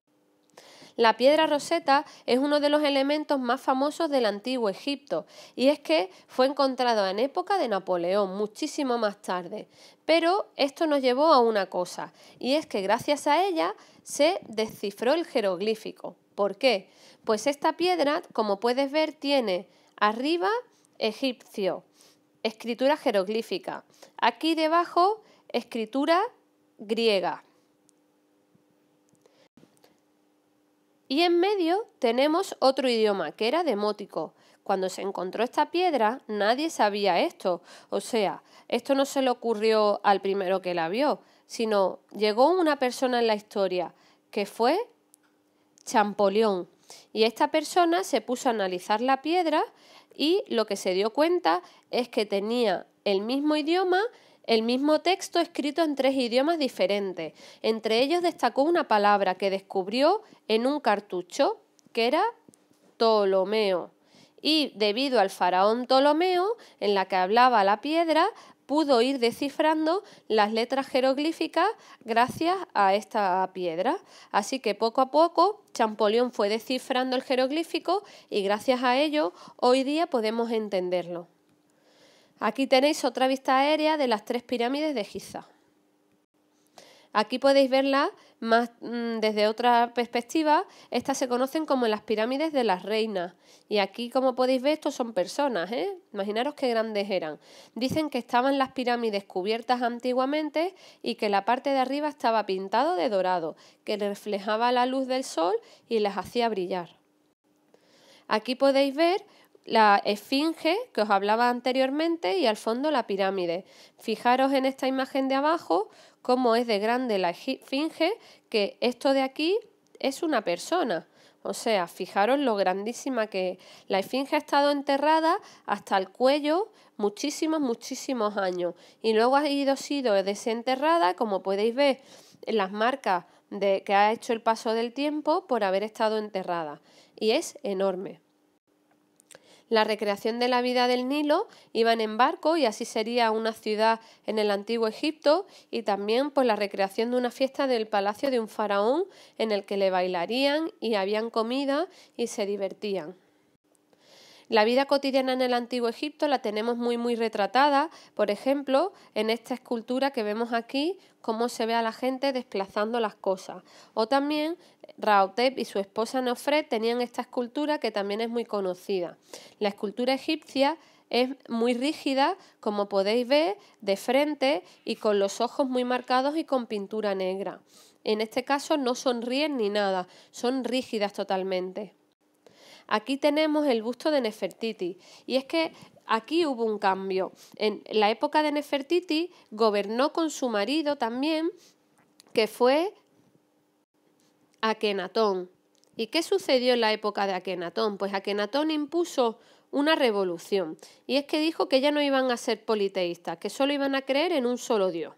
La piedra roseta es uno de los elementos más famosos del antiguo Egipto y es que fue encontrado en época de Napoleón, muchísimo más tarde. Pero esto nos llevó a una cosa, y es que gracias a ella se descifró el jeroglífico. ¿Por qué? Pues esta piedra, como puedes ver, tiene arriba egipcio, escritura jeroglífica. Aquí debajo, escritura griega. Y en medio tenemos otro idioma, que era demótico. Cuando se encontró esta piedra, nadie sabía esto. O sea, esto no se le ocurrió al primero que la vio, sino llegó una persona en la historia, que fue Champollion. Y esta persona se puso a analizar la piedra y lo que se dio cuenta es que tenía el mismo idioma, el mismo texto escrito en 3 idiomas diferentes. Entre ellos destacó una palabra que descubrió en un cartucho, que era Ptolomeo. Y debido al faraón Ptolomeo, en la que hablaba la piedra, pudo ir descifrando las letras jeroglíficas gracias a esta piedra. Así que poco a poco Champollion fue descifrando el jeroglífico y gracias a ello hoy día podemos entenderlo. Aquí tenéis otra vista aérea de las 3 pirámides de Giza. Aquí podéis verlas más desde otra perspectiva. Estas se conocen como las pirámides de las reinas. Y aquí, como podéis ver, estos son personas, ¿eh? Imaginaros qué grandes eran. Dicen que estaban las pirámides cubiertas antiguamente y que la parte de arriba estaba pintado de dorado, que reflejaba la luz del sol y las hacía brillar. Aquí podéis ver la esfinge que os hablaba anteriormente y al fondo la pirámide. Fijaros en esta imagen de abajo cómo es de grande la esfinge, que esto de aquí es una persona. O sea, fijaros lo grandísima que es. La esfinge ha estado enterrada hasta el cuello muchísimos años y luego ha sido desenterrada, como podéis ver, en las marcas que ha hecho el paso del tiempo por haber estado enterrada. Y es enorme. La recreación de la vida del Nilo, iban en barco y así sería una ciudad en el antiguo Egipto, y también pues la recreación de una fiesta del palacio de un faraón en el que le bailarían y habían comida y se divertían. La vida cotidiana en el antiguo Egipto la tenemos muy retratada, por ejemplo, en esta escultura que vemos aquí, cómo se ve a la gente desplazando las cosas. O también Rahotep y su esposa Nofret tenían esta escultura que también es muy conocida. La escultura egipcia es muy rígida, como podéis ver, de frente y con los ojos muy marcados y con pintura negra. En este caso no sonríen ni nada, son rígidas totalmente. Aquí tenemos el busto de Nefertiti, y es que aquí hubo un cambio. En la época de Nefertiti gobernó con su marido también, que fue Akenatón. ¿Y qué sucedió en la época de Akenatón? Pues Akenatón impuso una revolución, y es que dijo que ya no iban a ser politeístas, que solo iban a creer en un solo Dios.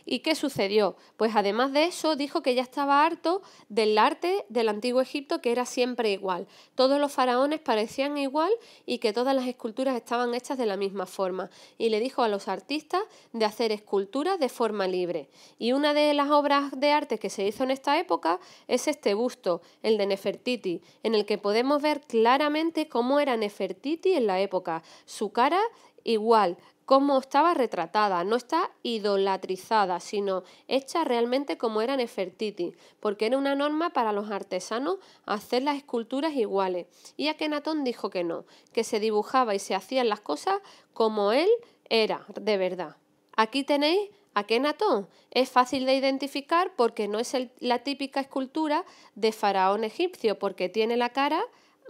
¿Y qué sucedió? Pues además de eso dijo que ya estaba harto del arte del antiguo Egipto, que era siempre igual. Todos los faraones parecían igual y que todas las esculturas estaban hechas de la misma forma. Y le dijo a los artistas de hacer esculturas de forma libre. Y una de las obras de arte que se hizo en esta época es este busto, el de Nefertiti, en el que podemos ver claramente cómo era Nefertiti en la época. Su cara igual, cómo estaba retratada, no está idolatrizada, sino hecha realmente como era Nefertiti, porque era una norma para los artesanos hacer las esculturas iguales. Y Akenatón dijo que no, que se dibujaba y se hacían las cosas como él era, de verdad. Aquí tenéis Akenatón. Es fácil de identificar porque no es la típica escultura de faraón egipcio, porque tiene la cara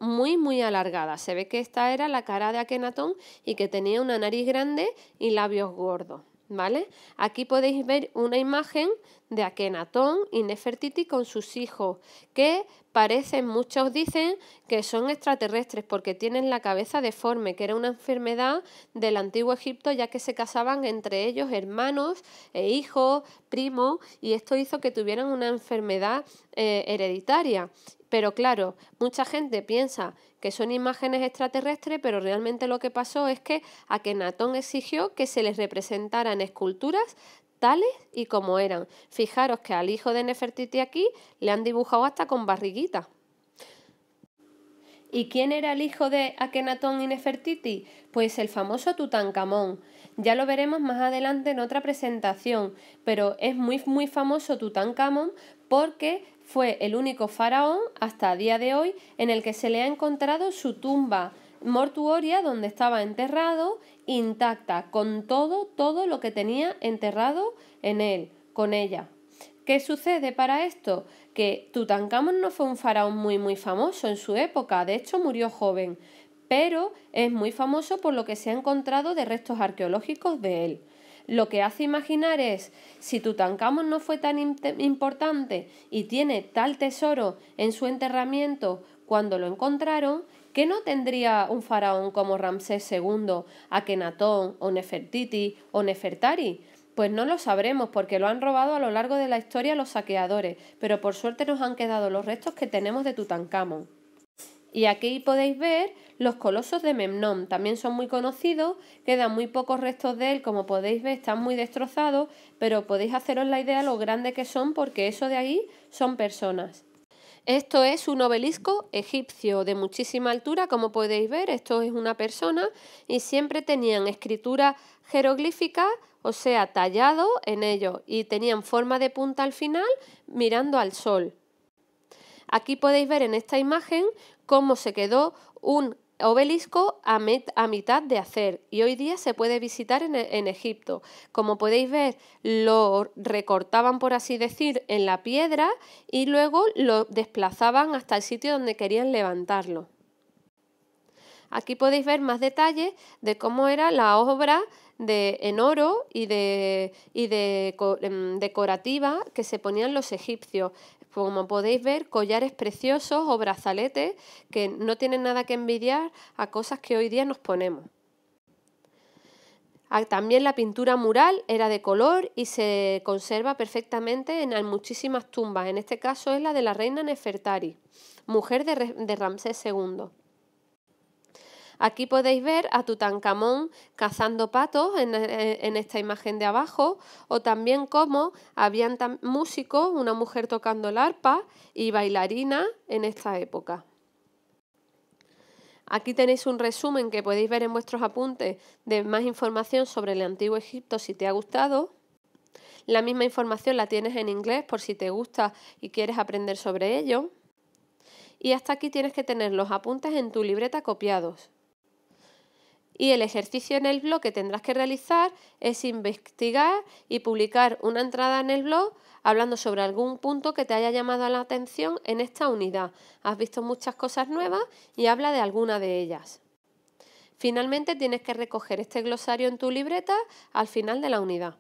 muy alargada. Se ve que esta era la cara de Akenatón y que tenía una nariz grande y labios gordos, ¿vale? Aquí podéis ver una imagen de Akenatón y Nefertiti con sus hijos, que parecen, muchos dicen que son extraterrestres porque tienen la cabeza deforme, que era una enfermedad del antiguo Egipto, ya que se casaban entre ellos hermanos e hijos, primos, y esto hizo que tuvieran una enfermedad hereditaria. Pero claro, mucha gente piensa que son imágenes extraterrestres, pero realmente lo que pasó es que Akenatón exigió que se les representaran esculturas tales y como eran. Fijaros que al hijo de Nefertiti aquí le han dibujado hasta con barriguita. ¿Y quién era el hijo de Akenatón y Nefertiti? Pues el famoso Tutankamón. Ya lo veremos más adelante en otra presentación, pero es muy famoso Tutankamón porque fue el único faraón hasta el día de hoy en el que se le ha encontrado su tumba mortuoria donde estaba enterrado intacta, con todo lo que tenía enterrado en él, con ella. ¿Qué sucede para esto? Que Tutankamón no fue un faraón muy famoso en su época, de hecho murió joven, pero es muy famoso por lo que se ha encontrado de restos arqueológicos de él. Lo que hace imaginar es, si Tutankamón no fue tan importante y tiene tal tesoro en su enterramiento cuando lo encontraron, ¿qué no tendría un faraón como Ramsés II, Akenatón o Nefertiti o Nefertari? Pues no lo sabremos porque lo han robado a lo largo de la historia los saqueadores, pero por suerte nos han quedado los restos que tenemos de Tutankamón. Y aquí podéis ver los colosos de Memnón, también son muy conocidos, quedan muy pocos restos de él, como podéis ver están muy destrozados, pero podéis haceros la idea lo grande que son porque eso de ahí son personas. Esto es un obelisco egipcio de muchísima altura, como podéis ver, esto es una persona y siempre tenían escritura jeroglífica, o sea, tallado en ellos, y tenían forma de punta al final mirando al sol. Aquí podéis ver en esta imagen cómo se quedó un obelisco a mitad de hacer y hoy día se puede visitar en Egipto. Como podéis ver, lo recortaban, por así decir, en la piedra y luego lo desplazaban hasta el sitio donde querían levantarlo. Aquí podéis ver más detalles de cómo era la obra en oro y decorativa que se ponían los egipcios. Como podéis ver, collares preciosos o brazaletes que no tienen nada que envidiar a cosas que hoy día nos ponemos. También la pintura mural era de color y se conserva perfectamente en muchísimas tumbas. En este caso es la de la reina Nefertari, mujer de Ramsés II. Aquí podéis ver a Tutankamón cazando patos en esta imagen de abajo, o también cómo habían músicos, una mujer tocando el arpa y bailarinas en esta época. Aquí tenéis un resumen que podéis ver en vuestros apuntes de más información sobre el Antiguo Egipto si te ha gustado. La misma información la tienes en inglés por si te gusta y quieres aprender sobre ello. Y hasta aquí tienes que tener los apuntes en tu libreta copiados. Y el ejercicio en el blog que tendrás que realizar es investigar y publicar una entrada en el blog hablando sobre algún punto que te haya llamado la atención en esta unidad. Has visto muchas cosas nuevas y habla de alguna de ellas. Finalmente tienes que recoger este glosario en tu libreta al final de la unidad.